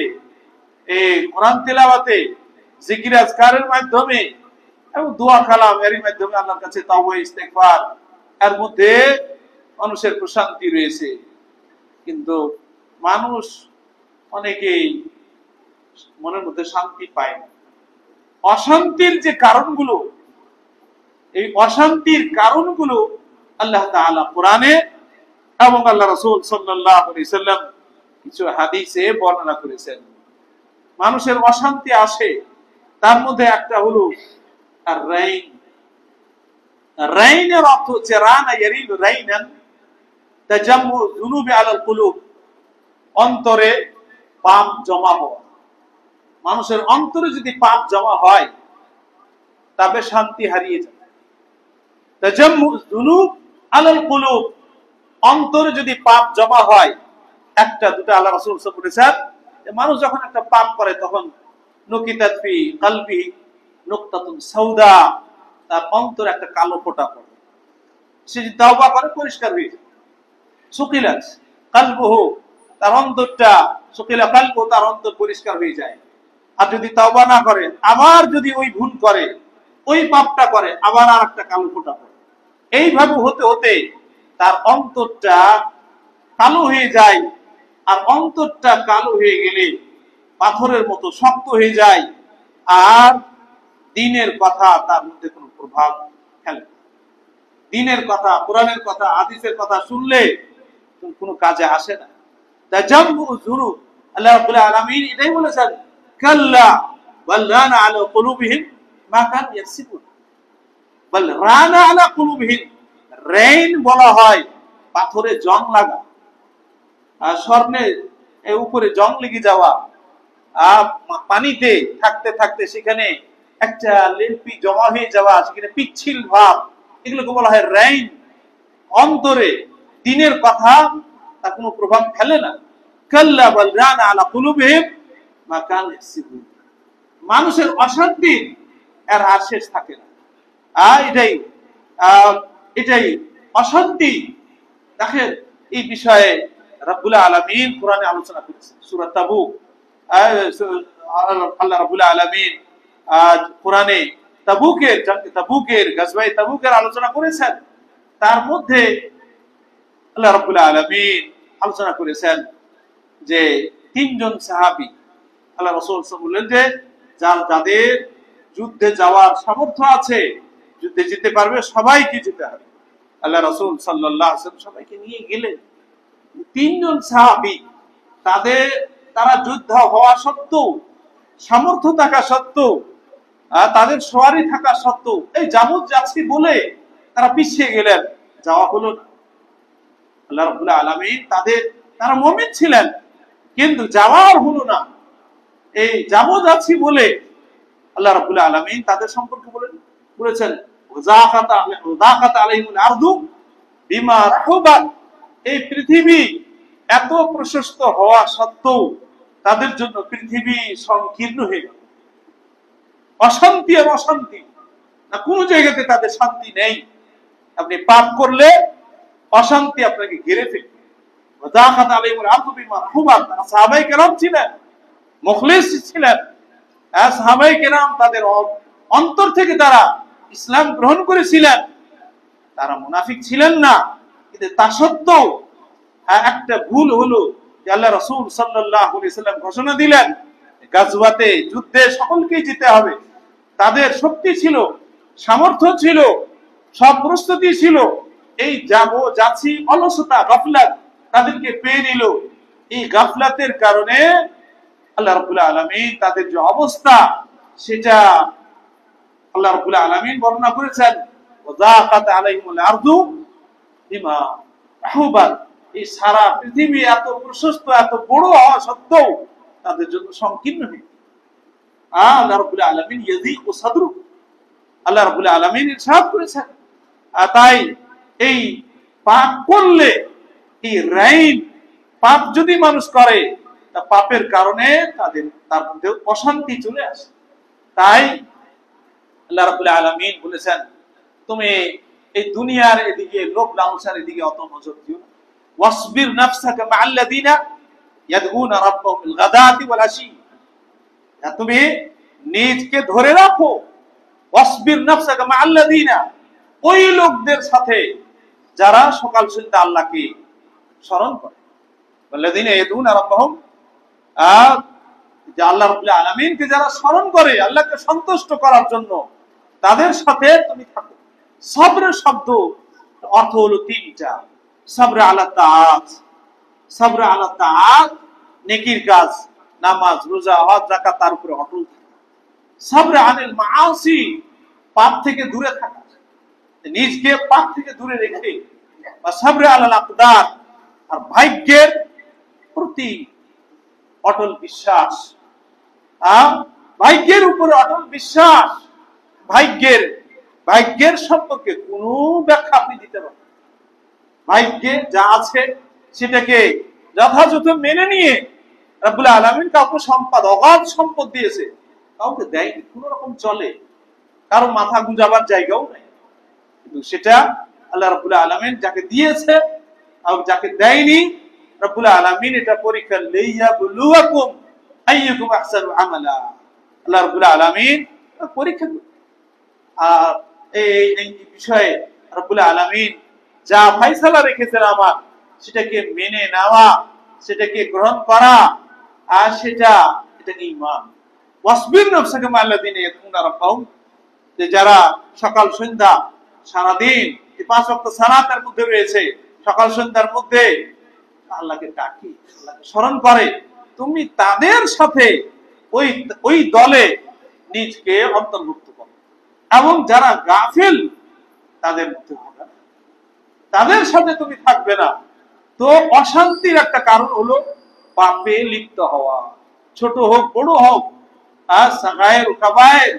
কোরআন তেলাওয়াতে, জিকির আজকারের মাধ্যমে এবং দোয়া কালাম এর মাধ্যমে আল্লাহর কাছে তাওবা ইস্তেগফার, এর মধ্যে মানুষের প্রশান্তি রয়েছে। কিন্তু মানুষ অনেকেই মনের মধ্যে শান্তি পায় না। অশান্তির যে কারণগুলো, এই অশান্তির কারণগুলো আল্লাহ তাআলা কোরআনে এবং আল্লাহ রাসূল সাল্লাল্লাহু আলাইহি ওয়াসাল্লাম কিছু হাদিসে বর্ণনা করেছেন। মানুষের অশান্তি আসে, তার মধ্যে একটা হলো আর রাইন। রাইনের অর্থ হচ্ছে রানা ইয়ারিদু রাইনান তাজাম্মু যুনুবি আলাল কুলুব, অন্তরে পাপ জমা হওয়া। মানুষের অন্তরে যদি পাপ জমা হয়, তবে শান্তি হারিয়ে যাবে। তাজাম্মু যুনুব আলাল কুলুব, অন্তরে যদি পাপ জমা হয়, একটা দুটা, আল্লাহ রাসূল সাল্লাল্লাহু আলাইহি ওয়াসাল্লাম বলেছেন, মানুষ যখন একটা পাপ করে তখন নুকিতাত ফি কলবি নুকতাতুন সাউদা, তার অন্তরে একটা কালো ফোঁটা পড়ে। সে যদি তওবা করে পরিষ্কার হয়ে যায়। সুকিলাত কলবুহু, তার অন্তরটা, সুকিলা কলবু, তার অন্তর পরিষ্কার হয়ে যায়। আর যদি তওবা না করে, আবার যদি ওই ভুল করে, ওই পাপটা করে, আবার আরেকটা কালো ফোঁটা পড়ে। এইভাবে হতে হতে তার অন্তরটা কালো হয়ে যায়। আর অন্তরটা কালো হয়ে গেলে পাথরের মতো শক্ত হয়ে যায়, আর দ্বীনের কথা তার মধ্যে কোনো প্রভাব ফেলে না। দ্বীনের কথা, কোরআনের কথা, হাদিসের কথা শুনলে কোনো কাজে আসে না। তাজাম্মু যুনুব, আল্লাহ রাব্বুল আলামিন এটাই বলেছেন, কাল্লা বাল রানা আলা কুলুবিহিম মা কানু ইয়াকসিবুন। বাল রানা আলা কুলুবিহিম, রেইন বলা হয় পাথরে জং লাগা, আর স্বর্ণের উপরে জং লেগে যাওয়া, পানিতে থাকতে থাকতে সেখানে একটা লিপি জমা হয়ে যাওয়া, সেখানে পিচ্ছিল ভাব, এগুলোকে বলা হয় রাইন। অন্তরে দ্বীনের কথা তার কোনো প্রভাব ফেলে না। কাল্লা বাল রানা আলা কুলুবিহিম মা কানু ইয়াকসিবুন, মানুষের অশান্তি এর আর শেষ থাকে না। এটাই অশান্তি। দেখেন, এই বিষয়ে রাব্বুল আলামিন কোরআনে আলোচনা করেছেন। সূরা তাবুক, আল্লাহ রাব্বুল আলামিন কোরআনে তাবুকের গাজওয়ায়ে তাবুকের আলোচনা করেছেন। তার মধ্যে আল্লাহ রাব্বুল আলামিন আলোচনা করেছেন যে তিনজন সাহাবী, আল্লাহ রাসূল সাল্লাল্লাহু আলাইহি ওয়াসাল্লাম বললেন যে যাদের যুদ্ধে যাওয়ার সামর্থ্য আছে, যুদ্ধে যেতে পারবে, সবাইকে যেতে হবে। আল্লাহ রাসূল সাল্লাল্লাহু আলাইহি ওয়াসাল্লাম সবাইকে নিয়ে গেলেন। তিনজন সাহাবী, তারা যুদ্ধ হওয়া সত্ত্বেও, সামর্থ্য থাকা সত্ত্বেও, তাদের সওয়ারি থাকা সত্ত্বেও এই যাবত যাচ্ছি বলে তারা পিছিয়ে গেলেন, যাওয়া হলো না। আল্লাহ রাব্বুল আলামিন তারা মুমিন ছিলেন, কিন্তু যাওয়ার হলো না। এই যাবত যাচ্ছি বলে আল্লাহ রাব্বুল আলামিন তাদের সম্পর্কে বলেছেন যাকাত আলাইহিমুল আরদু বিমা রাহুবাত, এই পৃথিবী এত প্রশস্ত হওয়া সত্ত্বেও তাদের জন্য পৃথিবী সংকীর্ণ হয়ে গেল। অশান্তি আর অশান্তি, না কোনো জায়গাতে তাদের শান্তি নেই। আপনি পাপ করলে অশান্তি আপনাকে ঘিরে ফেলবে। যাকাত আলাইহিমুল আরদু বিমা রাহুবাত। সাহাবায়ে কেরাম ছিলেন, মুখলিস ছিলেন। সাহাবায়ে কেরাম তাদের অন্তর থেকে তারা ইসলাম গ্রহণ করেছিলেন, তারা মুনাফিক ছিলেন না। কিন্তু তা সত্ত্বেও একটা ভুল হলো যে আল্লাহ রাসূল সাল্লাল্লাহু আলাইহি সাল্লাম ঘোষণা দিলেন গাজওয়াতে, যুদ্ধে সকলকেই যেতে হবে। তাদের শক্তি ছিল, সামর্থ্য ছিল, সব প্রস্তুতি ছিল। এই যাচ্ছি অলসতা, গাফলাত তাদেরকে পেয়ে নিল। এই গাফলাতের কারণে আল্লাহ রাব্বুল আলামিন তাদের যে অবস্থা, সেটা আল্লাহ রাব্বুল আলামিন বর্ণনা করেছেন, ওয়াযাকাত আলাইহিমুল আরদু বিমা রাহুবাত। এই সারা পৃথিবী এত প্রশস্ত, এত বড় হওয়া সত্ত্বেও তাদের জন্য সংকীর্ণ হয়ে আল্লাহ রাব্বুল আলামিন ইয়াযীকু সাদরু, আল্লাহ রাব্বুল আলামিন ইরশাদ করেছেন। তাই এই পাপ করলে, এই রাইন পাপ যদি মানুষ করে, তা পাপের কারণে তার মধ্যে অশান্তি চলে আসে। তাই আল্লাহ রাব্বুল আলামিন বলেছেন, তুমি এই দুনিয়ার এদিকে, লোভ লালসার এদিকে অত নজর দিও না। ওয়াসবির নাফসাকা মা'আল্লাযিনা ইয়াদউনা রাব্বাহুম বিল গাদাতি ওয়াল আশি, তুমি নিজকে ধরে রাখো। ওয়াসবির নাফসাকা মা'আল্লাযিনা, ওই লোকদের সাথে যারা সকাল সন্ধ্যা আল্লাহকে স্মরণ করে। ওয়াল্লাযিনা ইয়াদউনা রাব্বাহুম, যে আল্লাহ রাব্বুল আলামিনকে যারা স্মরণ করে আল্লাহকে সন্তুষ্ট করার জন্য, তাদের সাথে তুমি থাকো। সবরের শব্দ অর্থ হলো তিনটা। সবর আলা তাআত, সবর আলা তাআত নেকির কাজ, নামাজ, রোজা, হজ, যাকাত, তার উপরে অটল থাকা। সবর আনিল মাআসি, পাপ থেকে দূরে থাকা, নিজকে পাপ থেকে দূরে রেখে। বা সবর আলাল আকদার, আর ভাগ্যের প্রতি অটল বিশ্বাস। ভাগ্যের উপরে অটল বিশ্বাস। ভাগ্যের সম্পর্কে কোনো ব্যাখ্যা আপনি দিতে পারেন। ভাগ্যে যা আছে সেটাকে যথাযথ মেনে নিয়ে, রাব্বুল আলামিন কাউকে অগাধ সম্পদ দিয়েছে, কাউকে দেয়নি, কোন রকম চলে, কারো মাথা গুজাবার জায়গাও নেই। কিন্তু সেটা আল্লাহ রাব্বুল আলামিন যাকে দিয়েছে আর যাকে দেয়নি, রাব্বুল আলামিন এটা পরীক্ষা, লিয়াবলুয়াকুম আইয়ুকুম আহসানু আমালা। আল্লাহ রাব্বুল আলামিন পরীক্ষা করেন। আর এই বিষয়ে রাব্বুল আলামিন যা ফয়সালা রেখেছেন আমার, সেটাকে মেনে নেওয়া, সেটাকে গ্রহণ করা, আর এটা ঈমান। ওয়াসবির নাফসাকা মা'আল্লাযিনা ইয়াদউনা রাব্বাহুম, যে যারা সকাল সন্ধ্যা সারাদিন এই 5 ওয়াক্ত সালাতের মধ্যে রয়েছে, সকাল সন্ধ্যার মধ্যে আল্লাহকে ডাকে, আল্লাহকে স্মরণ করে, তুমি তাদের সাথে ওই দলে নিজকে অন্তর্ভুক্ত করো। এবং যারা গাফিল তাদের মধ্যে হবে, তাদের সাথে তুমি থাকবে না। তো অশান্তির একটা কারণ হলো পাপে লিপ্ত হওয়া, ছোট হোক বড় হোক, সাগায়ের কাবায়ের,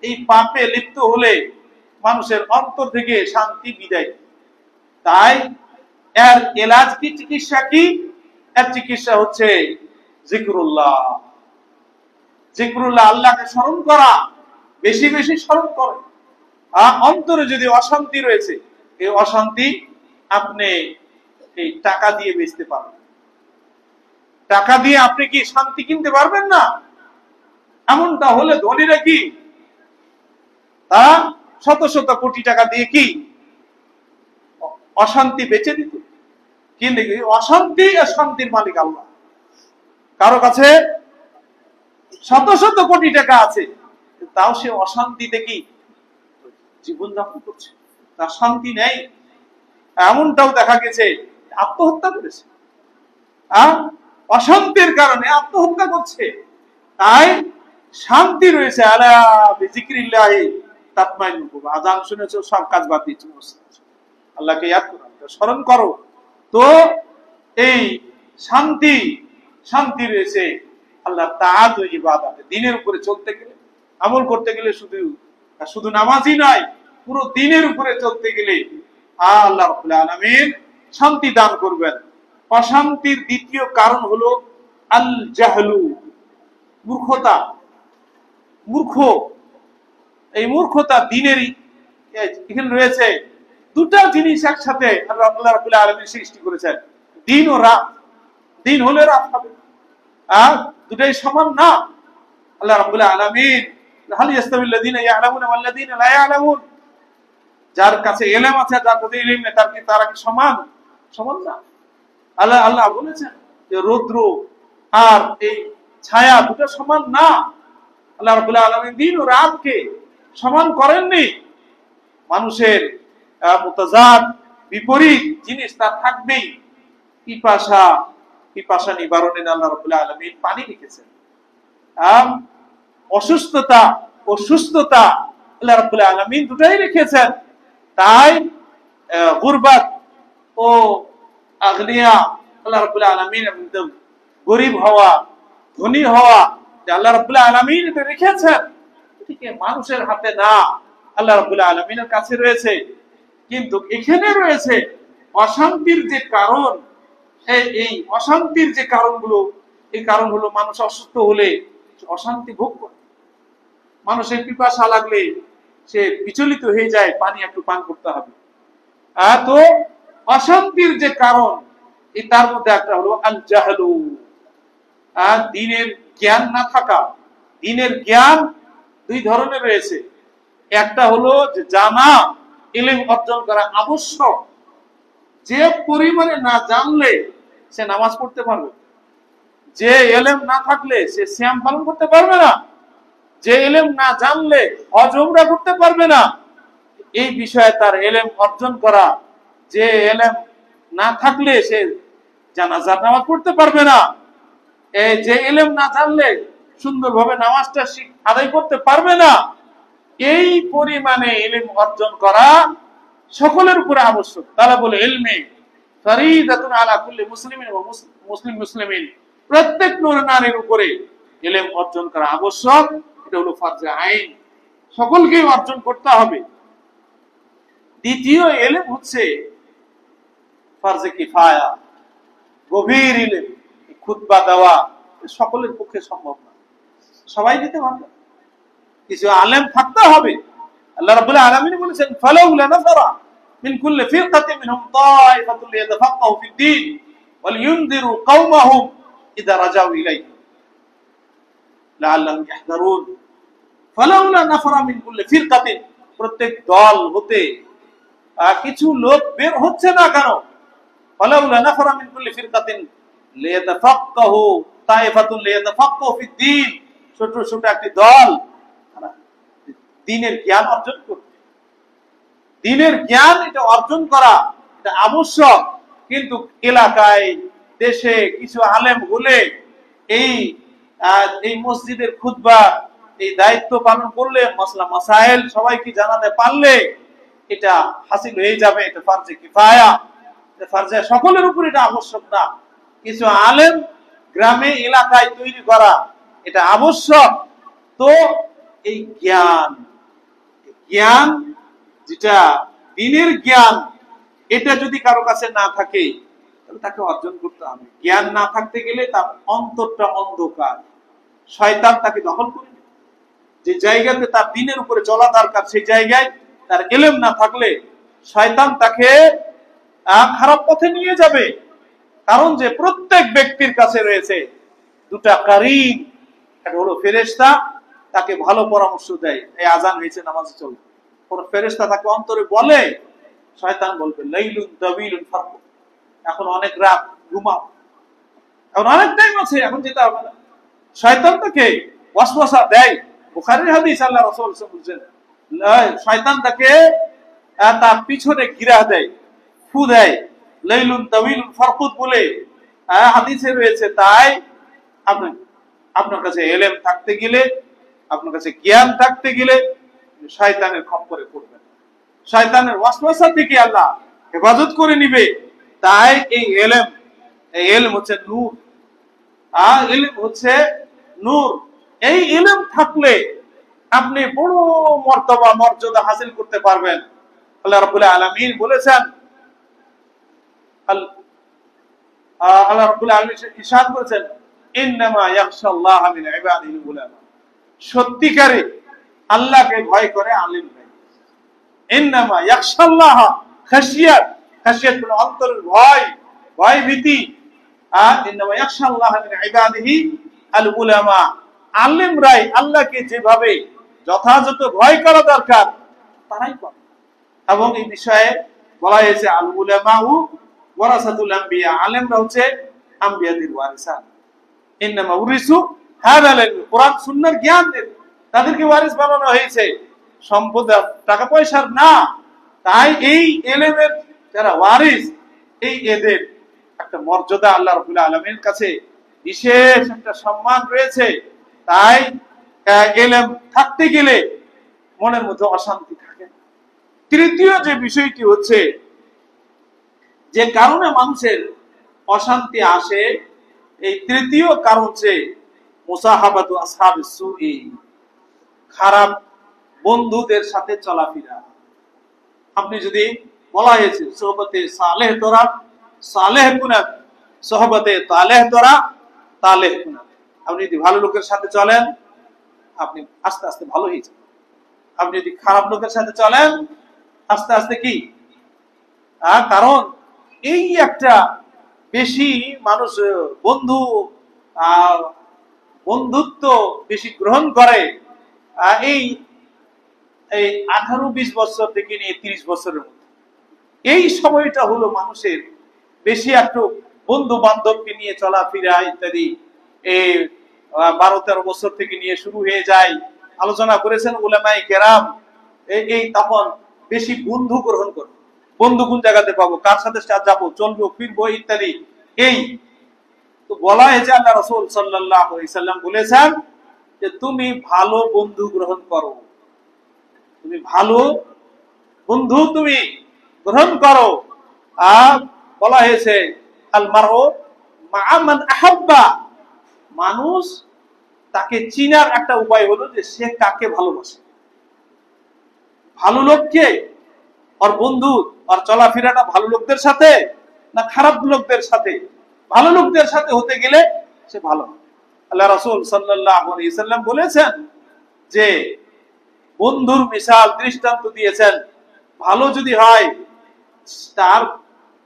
এই পাপে লিপ্ত হলে মানুষের অন্তর থেকে শান্তি বিদায়। তাই এর এলাজ কি, চিকিৎসা কি? এর চিকিৎসা হচ্ছে জিকরুল্লাহ। জিকরুল্লাহ, আল্লাহকে স্মরণ করা, বেশি বেশি স্মরণ করে। অন্তরে যদি অশান্তি রয়েছে, এই অশান্তি আপনি এই টাকা দিয়ে বেচতে পারবেন। টাকা দিয়ে আপনি কি শান্তি কিনতে পারবেন না? এমনটা হলে ধনীরা কি শত শত কোটি টাকা দিয়ে কি অশান্তি বেচে দিত? কিন্তু অশান্তি আর শান্তির মালিক আল্লাহ। কারো কাছে শত শত কোটি টাকা আছে, তাও সে অশান্তিতে কি জীবনযাপন করছে, তার শান্তি নেই। এমনটাও দেখা গেছে আত্মহত্যা করেছে, অশান্তির কারণে আত্মহত্যা করছে। তাই শান্তি রয়েছে। আলা বিজিক্রিল্লাহি তাতমাইন্নুল কুলুব। আযান শুনেছো, সব কাজ বাদ দিয়ে তুমি আল্লাহকে ইয়াদ করো, স্মরণ করো, তো এই শান্তি শান্তি রয়েছে আল্লাহ তাআত ও ইবাদতে। দ্বীনের উপরে চলতে গেলে, আমল করতে গেলে শুধু নামাজই নয়, পুরো দ্বীনের উপরে চলতে গেলে আল্লাহ রাব্বুল আলামিন শান্তি দান করবেন। অশান্তির দ্বিতীয় কারণ হলো আল জাহলু, মূর্খতা। মূর্খ, এই মূর্খতা দ্বীনেরই এখানে রয়েছে। দুটা জিনিস একসাথে আল্লাহ রাব্বুল আলামিন সৃষ্টি করেছেন, দিন ও রাত। দিন হলে রাত হবে, আর দুটাই সমান না। আল্লাহ রাব্বুল আলামিন হাল ইয়াস্তাবিল লাযিনা ইয়ালামুনা ওয়াল লাযিনা লা ইয়ালামুন, যার কাছে ইলম আছে যার কাছে ইলম নেই, তারা কি সমান? সমান না। আল্লাহ বলেছেন যে রৌদ্র আর এই ছায়া দুটো সমান না। আল্লাহ রাব্বুল আলামিন দিন ও রাতকে সমান করেননি। মানুষের মুতাজাদ বিপরীত জিনিস তার থাকবেই। পিপাসা নিবারণে আল্লাহ রাব্বুল আলামিন পানি রেখেছেন। অসুস্থতা ও সুস্থতা আল্লাহ রাব্বুল আলামিন দুটাই রেখেছেন। তাই গুরবাত ও আগনিয়া আল্লাহ রাব্বুল আলামিন, গরিব হওয়া ধনী হওয়া আল্লাহ রাব্বুল আলামিন এটা রেখেছেন। ঠিক মানুষের হাতে না, আল্লাহ রাব্বুল আলামিনের কাছে রয়েছে। কিন্তু এখানে রয়েছে অশান্তির যে কারণ, এই অশান্তির যে কারণগুলো, এই কারণ হলো মানুষ অসুস্থ হলে অশান্তি ভোগ করে। মানুষের পিপাসা লাগলে সে বিচলিত হয়ে যায়, পানি একটু পান করতে হবে। তো অশান্তির যে কারণ, এই তার মধ্যে একটা হলো আল জাহলু, দ্বীনের জ্ঞান না থাকা। দ্বীনের জ্ঞান দুই ধরনের রয়েছে। একটা হলো যে জানা, ইলম অর্জন করা আবশ্যক। যে পরিমাণে না জানলে সে নামাজ পড়তে পারবে, যে ইলম না থাকলে সে সিয়াম পালন করতে পারবে না, যে ইলম না জানলে হজ উমরা করতে পারবে না। এই বিষয়ে তার ইলম অর্জন করা, যে ইলম না থাকলে সে জানাজার নামাজ পড়তে পারবে না, যে ইলম না জানলে সুন্দরভাবে নামাজটা আদায় করতে পারবে না। এই পরিমাণে ইলম অর্জন করা সকলের উপরে আবশ্যক। তারা বলে ইলমে ফরিদাতুন আলা কুল্লি মুসলিমিন ওয়া মুসলিমিন, প্রত্যেক নর নারীর উপরে ইলম অর্জন করা আবশ্যক। এটা হলো ফরজে আইন, সকলকে অর্জন করতে হবে। দ্বিতীয় ইলম হচ্ছে ফরজে কিফায়া, গভীর ইলম। খুতবা দেওয়া সকলের পক্ষে সম্ভব না, সবাই দিতে পারবে না, কিছু আলেম থাকতে হবে। আল্লাহ রাব্বুল আলামিন বলেছেন ফালাউলা নাফারা মিন কুল্লি ফিরকাতিন মিনহুম তাইফাতুন লিয়াতাফাক্কাহু ফিদ-দীন ওয়া লিয়ুনযিরু কওমাহুম ইযা রাজাউ ইলাইহি লাআল্লাহুম ইয়াহযারুন। ফালাউলা নাফারা মিন কুল্লি ফিরকাতিন, প্রত্যেক দল হতে কিছু লোক বের হচ্ছে না কেন? ফালাউলা নাফারা মিন কুল্লি ফিরকাতিন লিয়াতাফাক্কাহু তাইফাতুন লিয়াতাফাক্কাহু ফিদ-দীন, ছোট ছোট একটি দল দ্বীনের জ্ঞান অর্জন করবে। দ্বীনের জ্ঞান এটা অর্জন করা এটা আবশ্যক। কিন্তু এলাকায় দেশে কিছু আলেম হলে এই মসজিদের খুতবা এই দায়িত্ব পালন করলে, মাসলা মাসাইল সবাইকে জানাতে পারলে এটা হাসিল হয়ে যাবে। এটা ফরজে কিফায়া, ফরজে সকলের উপর এটা আবশ্যক না। কিছু আলেম গ্রামে এলাকায় তৈরি করা এটা আবশ্যক। তো এই জ্ঞান যেটা দ্বীনের জ্ঞান, এটা যদি কারো কাছে না থাকে তাহলে তাকে অর্জন করতে হবে। জ্ঞান না থাকতে গেলে তার অন্তরটা অন্ধকার, শয়তান তাকে দখল করে নেবে। যে জায়গাতে তার দ্বীনের উপরে চলা দরকার, সেই জায়গায় তার ইলম না থাকলে শয়তান তাকে খারাপ পথে নিয়ে যাবে। কারণ যে প্রত্যেক ব্যক্তির কাছে রয়েছে দুটা কারীন, একটা হলো ফেরেশতা, তাকে ভালো পরামর্শ দেয়, এই আজান হয়েছে নামাজে চলো। কোন ফেরেশতা তাকে অন্তরে বলে, শয়তান বলবে লাইলুন তাবিলুন ফারকু, এখন অনেক রাত, ঘুমাও, এখন অনেক টাইম আছে, এখন যেতে হবে না। শয়তান তাকে ওয়াসওয়াসা দেয়। বুখারীর হাদিস, আল্লাহ রাসূল বলেছেন শয়তান তাকে তার পিছনে ঘিরা দেয়, ফু দেয়, লাইলুন তাবিলুন ফারকুত বলে হাদিসে রয়েছে। তাই আপনার কাছে ইলম থাকতে গেলে আপনার কাছে জ্ঞান থাকতে গেলে শয়তানের খপ্পরে পড়বেন, শয়তানের ওয়াসওয়াসা থেকে আল্লাহ হেফাজত করে নিবে। তাই এই ইলম হচ্ছে নূর, ইলম হচ্ছে নূর। এই ইলম থাকলে আপনি বড় মর্তবা মর্যাদা হাসিল করতে পারবেন। আল্লাহ রাব্বুল আলামিন বলেছেন, আল্লাহ রাব্বুল আলামিন ইরশাদ করেছেন, ইন্নামা ইয়াখশাল্লাহা মিন ইবাদিহিল উলামা। সত্যিকারে আল্লাহকে ভয় করে আলেম ভাই। ইন্নামা ইয়াখশাল্লাহা, খাশিয়াত, খাশিয়াত হলো অন্তরের ভয়, ভয় ভীতি। ইন্নামা ইয়াখশাল্লাহা মিন ইবাদিহি আল উলামা। আলেমরাই আল্লাহকে যেভাবে যথাযথ ভয় করা দরকার তারাই করে। এবং এই বিষয়ে বলা হয়েছে আল উলামাউ ওয়ারাসাতুল আম্বিয়া, আলেমরা হচ্ছে আম্বিয়াদের ওয়ারিসান। ইন্নামা উরিসু হাযাল ইলম, কোরআন সুন্নাহর জ্ঞান দেন, তাদেরকে ওয়ারিস বানানো হয়েছে, সম্পদ টাকা পয়সার না। তাই এই ইলমের যারা ওয়ারিস, এই এদের একটা মর্যাদা আল্লাহ রাব্বুল আলামিনের কাছে বিশেষ একটা সম্মান রয়েছে। তাই ইলম থাকতে গেলে মনের মধ্যে অশান্তি থাকে। তৃতীয় যে বিষয়টি হচ্ছে, যে কারণে মানুষের অশান্তি আসে, এই তৃতীয় কারণ হচ্ছে মুসাহাবাতু আসহাবিস সুই, খারাপ বন্ধুদের সাথে চলাফেরা। আপনি যদি বলা হয়েছে সোহবতে সালেহ তোরা সালেহ কুনাত, সোহবতে তালেহ তোরা তালেহ কুনাত, আপনি যদি ভালো লোকের সাথে চলেন আপনি আস্তে আস্তে ভালো হয়ে যাবেন। আপনি যদি খারাপ লোকের সাথে চলেন আস্তে আস্তে কি, কারণ এই একটা বেশি মানুষ বন্ধুত্ব বেশি গ্রহণ করে এই 18-20 বছর থেকে নিয়ে 30 বছরের মধ্যে। এই সময়টা হলো মানুষের বেশি একটু বন্ধু বান্ধবকে নিয়ে চলাফেরা ইত্যাদি। এই 12-13 বছর থেকে নিয়ে শুরু হয়ে যায়। আলোচনা করেছেন উলামায়ে কেরাম, এই তখন বেশি বন্ধু গ্রহণ করবে। বন্ধু কোন জায়গাতে পাবো, কার সাথে যাবো, চলবো, ফিরবো ইত্যাদি। এই তো বলা হয়েছে, আল্লাহ রাসূল সাল্লাল্লাহু আলাইহি সাল্লাম বলেছেন যে তুমি ভালো বন্ধু গ্রহণ করো, তুমি ভালো বন্ধু তুমি গ্রহণ করো। বলা হয়েছে আল মারউ মা'a মান আহাব্বা, মানুষ তাকে চিনার একটা উপায় হলো যে সে কাকে ভালোবাসে। ভালো লোককে, আর বন্ধু আর চলাফেরাটা ভালো লোকদের সাথে না খারাপ লোকদের সাথে? ভালো লোকদের সাথে হতে গেলে সে ভালো। আল্লাহ রাসূল সাল্লাল্লাহু আলাইহি সাল্লাম বলেছেন যে বন্ধুর মিসাল দৃষ্টান্ত দিয়েছেন, ভালো যদি হয় তার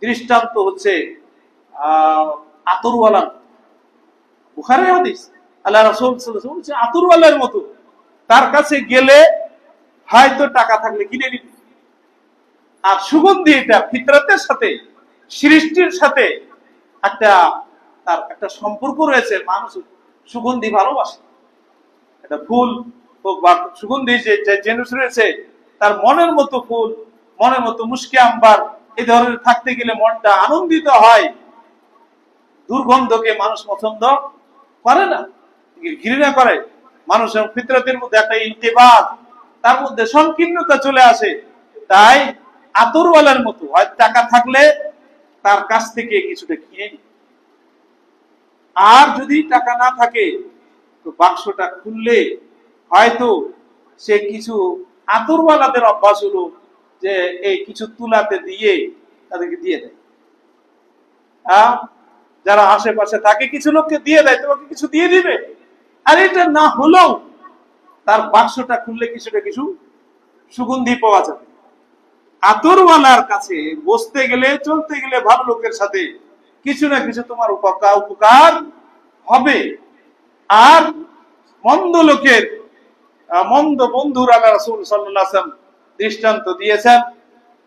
দৃষ্টান্ত হচ্ছে আতরওয়ালা। বুখারীর হাদিস, আল্লাহ রাসূল সাল্লাল্লাহু আলাইহি ওয়াসাল্লাম বলেছেন আতরওয়ালার মতো, তার কাছে গেলে হয়তো টাকা থাকলে কিনে নিবে। আর সুগন্ধি, এটা ফিতরাতের সাথে সৃষ্টির সাথে তার একটা সম্পর্ক রয়েছে। মানুষ সুগন্ধি ভালোবাসে, এটা ফুল হোক বা সুগন্ধি যে জিনিস রয়েছে, তার মনের মতো ফুল, মনের মতো মুশকি আম্বার, এই ধরনের থাকতে গেলে মনটা আনন্দিত হয়। দুর্গন্ধকে মানুষ পছন্দ করে না, ঘৃণা করে। মানুষের ফিতরতের মধ্যে একটা ইনকিবাদ, তার মধ্যে সংকীর্ণতা চলে আসে। তাই আতরওয়ালার মতো, হয় টাকা থাকলে তার কাছ থেকে কিছুটা কিনে নি, আর যদি টাকা না থাকে তো বাক্সটা খুললে হয়তো সে কিছু, আতরওয়ালাদের অভ্যাস হলো যে এই কিছু তুলাতে দিয়ে তাদেরকে দিয়ে দেয়। যারা আশেপাশে থাকে কিছু লোককে দিয়ে দেয়, তোমাকে কিছু দিয়ে দিবে। আর এটা না হলেও তার বাক্সটা খুললে কিছুটা কিছু সুগন্ধি পাওয়া যাবে। আতরওয়ালার কাছে বসতে গেলে, চলতে গেলে ভালো লোকের সাথে কিছু না কিছু তোমার উপকার হবে। আর মন্দ লোকের, মন্দ বন্ধুর আল্লাহ রাসূল সাল্লাল্লাহু আলাইহি ওয়াসাল্লাম দৃষ্টান্ত দিয়েছেন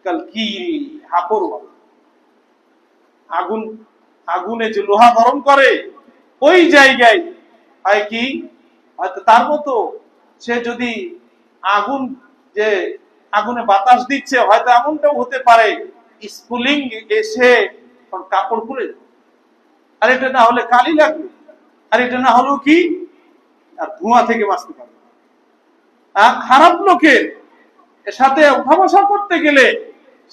কাল কি হাপরওয়ালা। আগুনে যে লোহা গরম করে ওই জায়গায় হয় কি, হয়তো তার মতো সে যদি আগুনে বাতাস দিচ্ছে, হয়তো এমনটাও হতে পারে স্ফুলিং এসে কাপড় খুলে যাবে। আর এটা না হলে কালি লাগবে, আর এটা না হলেও কি আর ধোঁয়া থেকে বাঁচতে পারবে। খারাপ লোকের সাথে উঠা বসা করতে গেলে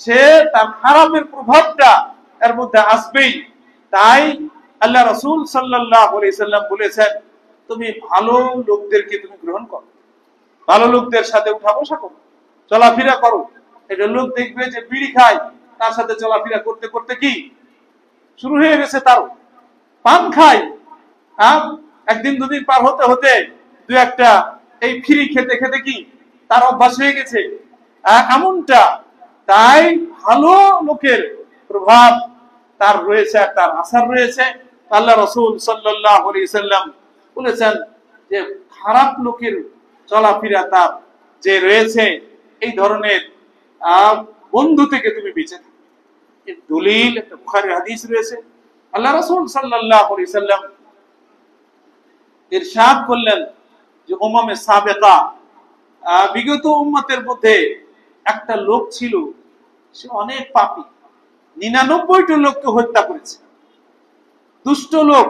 সে তার খারাপের প্রভাবটা এর মধ্যে আসবেই। তাই আল্লাহ রাসূল সাল্লাল্লাহু আলাইহি সাল্লাম বলেছেন, তুমি ভালো লোকদেরকে তুমি গ্রহণ করো, ভালো লোকদের সাথে উঠা বসা করো, চলাফেরা করো। এটা লোক দেখবে যে বিড়ি খায়, তার সাথে চলাফেরা করতে করতে কি শুরু হয়ে গেছে তারও পান খায়। একদিন দুদিন পার হতে হতে দু একটা এই ফ্রি খেতে খেতে কি তার অভ্যাস হয়ে গেছে এমনটা। তাই ভালো লোকের প্রভাব তার রয়েছে, আর তার আসার রয়েছে। আল্লাহ রাসূল সাল্লাল্লাহু আলাইহি সাল্লাম বলেছেন যে খারাপ লোকের চলাফেরা তার যে রয়েছে, এই ধরনের বন্ধু থেকে তুমি বেঁচে থাকো। এর দলিল একটা বুখারীর হাদিস রয়েছে। আল্লাহ রাসূল সাল্লাল্লাহু আলাইহি সাল্লাম ইরশাদ করলেন যে উম্মে সাবেকা, বিগত উম্মতের মধ্যে একটা লোক ছিল, সে অনেক পাপী, 99টা লোককে হত্যা করেছে, দুষ্ট লোক।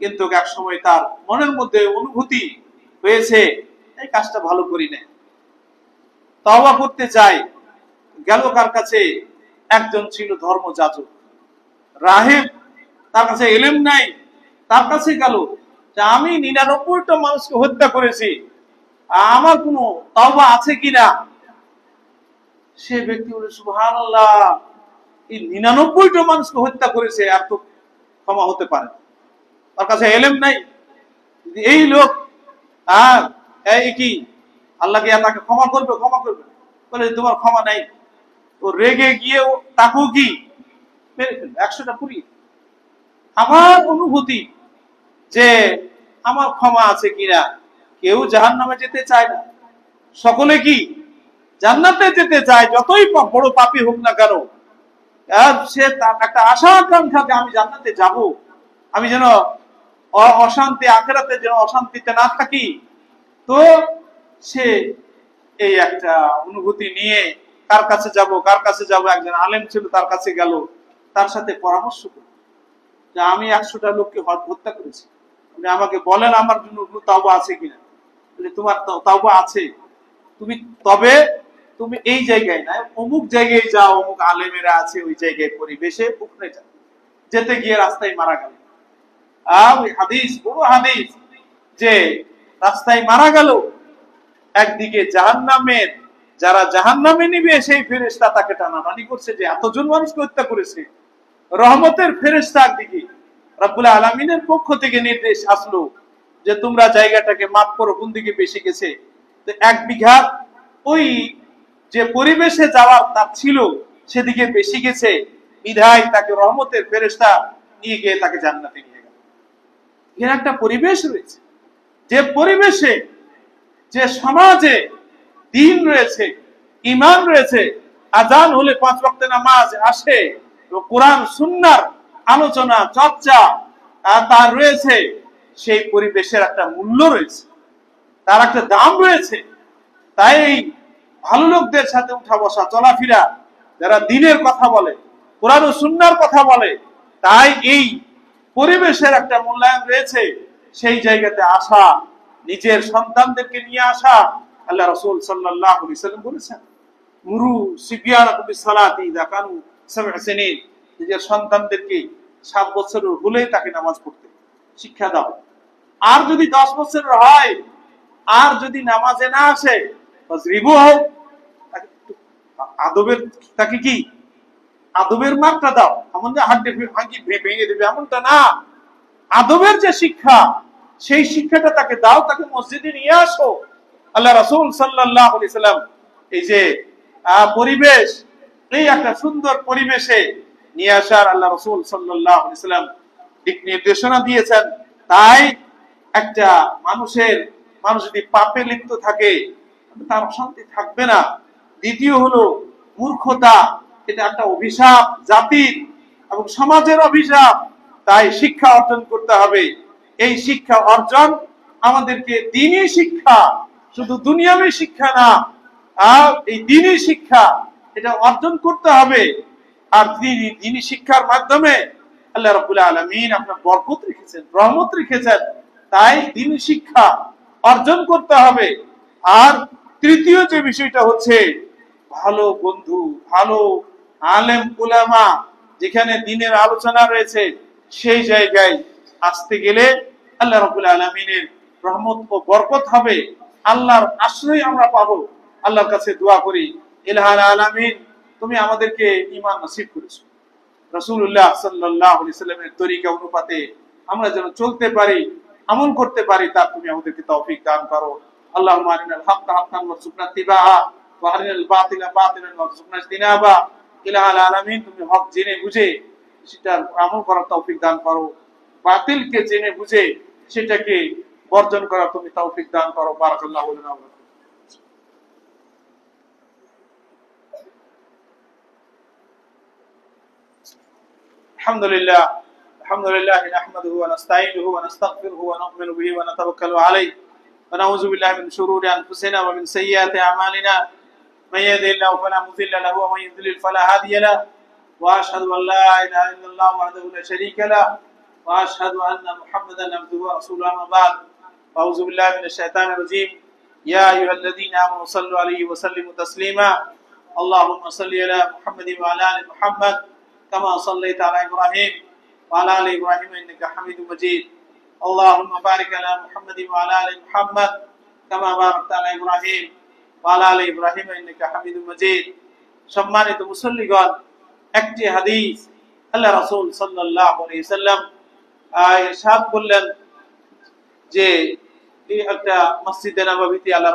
কিন্তু এক সময় তার মনের মধ্যে অনুভূতি হয়েছে এই কাজটা ভালো করি না, তওবা করতে চাই। গেল কার কাছে? একজন ছিল ধর্মযাজক, রাহিব, তার কাছে ইলম নাই, তার কাছে গেল যে আমি 99টা মানুষকে হত্যা করেছি, আমার কোনো তওবা আছে কিনা। সে ব্যক্তি বলে, সুবহানাল্লাহ, এই 99টা মানুষকে হত্যা করেছে, আর তো ক্ষমা হতে পারে, তার কাছে ইলম নাই। এই লোক এই কি আল্লাহকে তাকে ক্ষমা করবে? ক্ষমা করবে বলে তোমার ক্ষমা নাই। তো রেগে গিয়ে তাকেও কি মেরে ফেলবে, 100টা পুড়িয়ে। আমার অনুভূতি যে আমার ক্ষমা আছে কিনা। কেউ জাহান্নামে যেতে চায় না, সকলে কি জান্নাতে যেতে চায়, যতই বড় পাপী হোক না কেন। সে একটা আশা আকাঙ্ক্ষা যে আমি জান্নাতে যাব, আমি যেন অশান্তি আখিরাতে যেন অশান্তিতে না থাকি। তো সে এই একটা অনুভূতি নিয়ে কার কাছে যাব, কার কাছে যাব? একজন আলেম ছিল, তার কাছে গেল, তার সাথে পরামর্শ করল যে আমি 100টা লোককে হত্যা করেছি, আপনি আমাকে বলেন আমার জন্য তাওবা আছে কিনা। তোমার তাওবা আছে, তুমি এই জায়গায় না, অমুক জায়গায় যাও, অমুক আলেমেরা আছে ওই জায়গায় পরিবেশে, ওখানে যাও। যেতে গিয়ে রাস্তায় মারা গেল। হাদিস, বড় হাদিস, যে রাস্তায় মারা গেল। একদিকে জাহান্নামের যারা জাহান্নামে নিবে সেই ফেরেশতা তাকে টানাটানি করছে যে এতজন মানুষকে হত্যা করেছে। রহমতের ফেরেশতা একদিকে, রব্বুল আলামিনের পক্ষ থেকে নির্দেশ আসলো যে তোমরা জায়গাটাকে মাপ করো, কোন দিকে বেশি গেছে। তো 1 বিঘা ওই যে পরিবেশে যাওয়ার তার ছিল সেদিকে বেশি গেছে, বিধায় তাকে রহমতের ফেরেশতা নিয়ে গিয়ে তাকে জান্নাতে নিয়ে গেল। এর একটা পরিবেশ রয়েছে, যে পরিবেশে, যে সমাজে দ্বীন রয়েছে, ঈমান রয়েছে, আযান হলে 5 ওয়াক্ত নামাজ আসে, কোরআন সুন্নাহর আলোচনা চর্চা তার রয়েছে, সেই পরিবেশের একটা মূল্য রয়েছে, তার একটা দাম রয়েছে। তাই ভালো লোকদের সাথে উঠা বসা, চলাফেরা, যারা দ্বীনের কথা বলে, কোরআন ও সুন্নাহর কথা বলে, তাই এই পরিবেশের একটা মূল্যায়ন রয়েছে। সেই জায়গাতে আসা, নিজের সন্তানদেরকে নিয়ে আসা। আল্লাহ রাসূল সাল্লাল্লাহু আলাইহি সাল্লাম বলেছেন, মুরু সিবিয়ানাকুম বিসসালাতি ইযা কানু 7 সিনিন, নিজের সন্তানদেরকে 7 বছরের হলেই তাকে নামাজ পড়তে শিক্ষা দাও। আর যদি 10 বছরের হয়, আর যদি নামাজে না আসে, ফাজরিবু, আদবের তাকে কি আদবের মাত্রা দাও। এমন যে হাত ভেঙে দেবে এমনটা না। আদবের যে শিক্ষা, সেই শিক্ষাটা তাকে দাও, তাকে মসজিদে নিয়ে আসো। আল্লাহ রাসূল সাল্লাল্লাহু আলাইহি সাল্লাম এই যে পরিবেশ, এই একটা সুন্দর পরিবেশে নিয়ে আসার আল্লাহ রাসূল সাল্লাল্লাহু আলাইহি সাল্লাম দিক নির্দেশনা দিয়েছেন। তাই একটা মানুষ যদি পাপে লিপ্ত থাকে, তার শান্তি থাকবে না। দ্বিতীয় হলো মূর্খতা, এটা একটা অভিশাপ জাতির এবং সমাজের অভিশাপ। তাই শিক্ষা অর্জন করতে হবে। এই শিক্ষা অর্জন আমাদেরকে দ্বীনি শিক্ষা, শুধু দুনিয়াবী শিক্ষা না, এই দ্বীনি শিক্ষা এটা অর্জন করতে হবে। আর দ্বীনি শিক্ষার মাধ্যমে আল্লাহ রাব্বুল আলামিন আপনার বরকত রেখেছেন, রহমত রেখেছেন। তাই দ্বীনি শিক্ষা অর্জন করতে হবে। আর তৃতীয় যে বিষয়টা হচ্ছে ভালো বন্ধু, ভালো আলেম উলামা যেখানে দ্বীনের আলোচনা রয়েছে সেই জায়গায় আসতে গেলে আল্লাহ রাব্বুল আলামিনের রহমত ও বরকত হবে, আল্লাহর আশ্রয় আমরা পাবো। আল্লাহর কাছে দোয়া করি, ইলাহুল আলামিন তুমি আমাদেরকে ঈমান নসিব করেছো, রাসূলুল্লাহ সাল্লাল্লাহু আলাইহি সাল্লামের তরিকা অনুপাতে আমরা যেন চলতে পারি, আমল করতে পারি, তার তুমি আমাদেরকে তৌফিক দান করো। আল্লাহুম্মা আরিনাল হাক্কা হাক্কান ওয়ারযুকনা ইত্তিবাআ ওয়া আরিনাল বাতিলা বাতিলান ওয়ারযুকনা ইজতিনাবা। ইলাহুল আলামিন তুমি হক জেনে বুঝে সেটার আমল করার তৌফিক দান করো, বাতিলকে জেনে বুঝে সেটাকে বর্জন করার তুমি তৌফিক দান করো। বারাকাল্লাহু লানা ওয়া লাকুম। আলহামদুলিল্লাহ আলহামদুলিল্লাহ নাহমাদুহু ওয়া নাস্তাঈনুহু ওয়া নাস্তাগফিরুহু ওয়া নু'মিনু বিহি ওয়া নাতাওয়াক্কালু আলাইহি ওয়া নাউযু বিল্লাহি মিন শুরুরি আনফুসিনা ওয়া মিন সাইয়্যাতি আ'মালিনা মান yahdihillahu fala mudilla lahu wa man yudlil fala hadiya lahu wa ashhadu an la ilaha illallah wahdahu la sharika lahu wa ashhadu anna Muhammadan abduhu wa rasuluhu amma ba'd. A'udzu billahi minash shaitanir rajim. Ya ayyuhalladhina amanu sallu alayhi wa sallimu taslima. Allahumma salli ala Muhammadin wa ala ali Muhammad كما صليت على إبراهيم وعلى آل إبراهيم إنك حميد مجيد. اللهم بارك على محمد وعلى آل محمد كما باركت على إبراهيم وعلى آل إبراهيم إنك حميد مجيد. সম্মানিত মুসল্লিগণ, একটি হাদিস আল্লাহ রাসূল সাল্লাল্লাহু আলাইহি সাল্লাম ইরশাদ করলেন যে এই একটা মসজিদে নববীতে আল্লাহ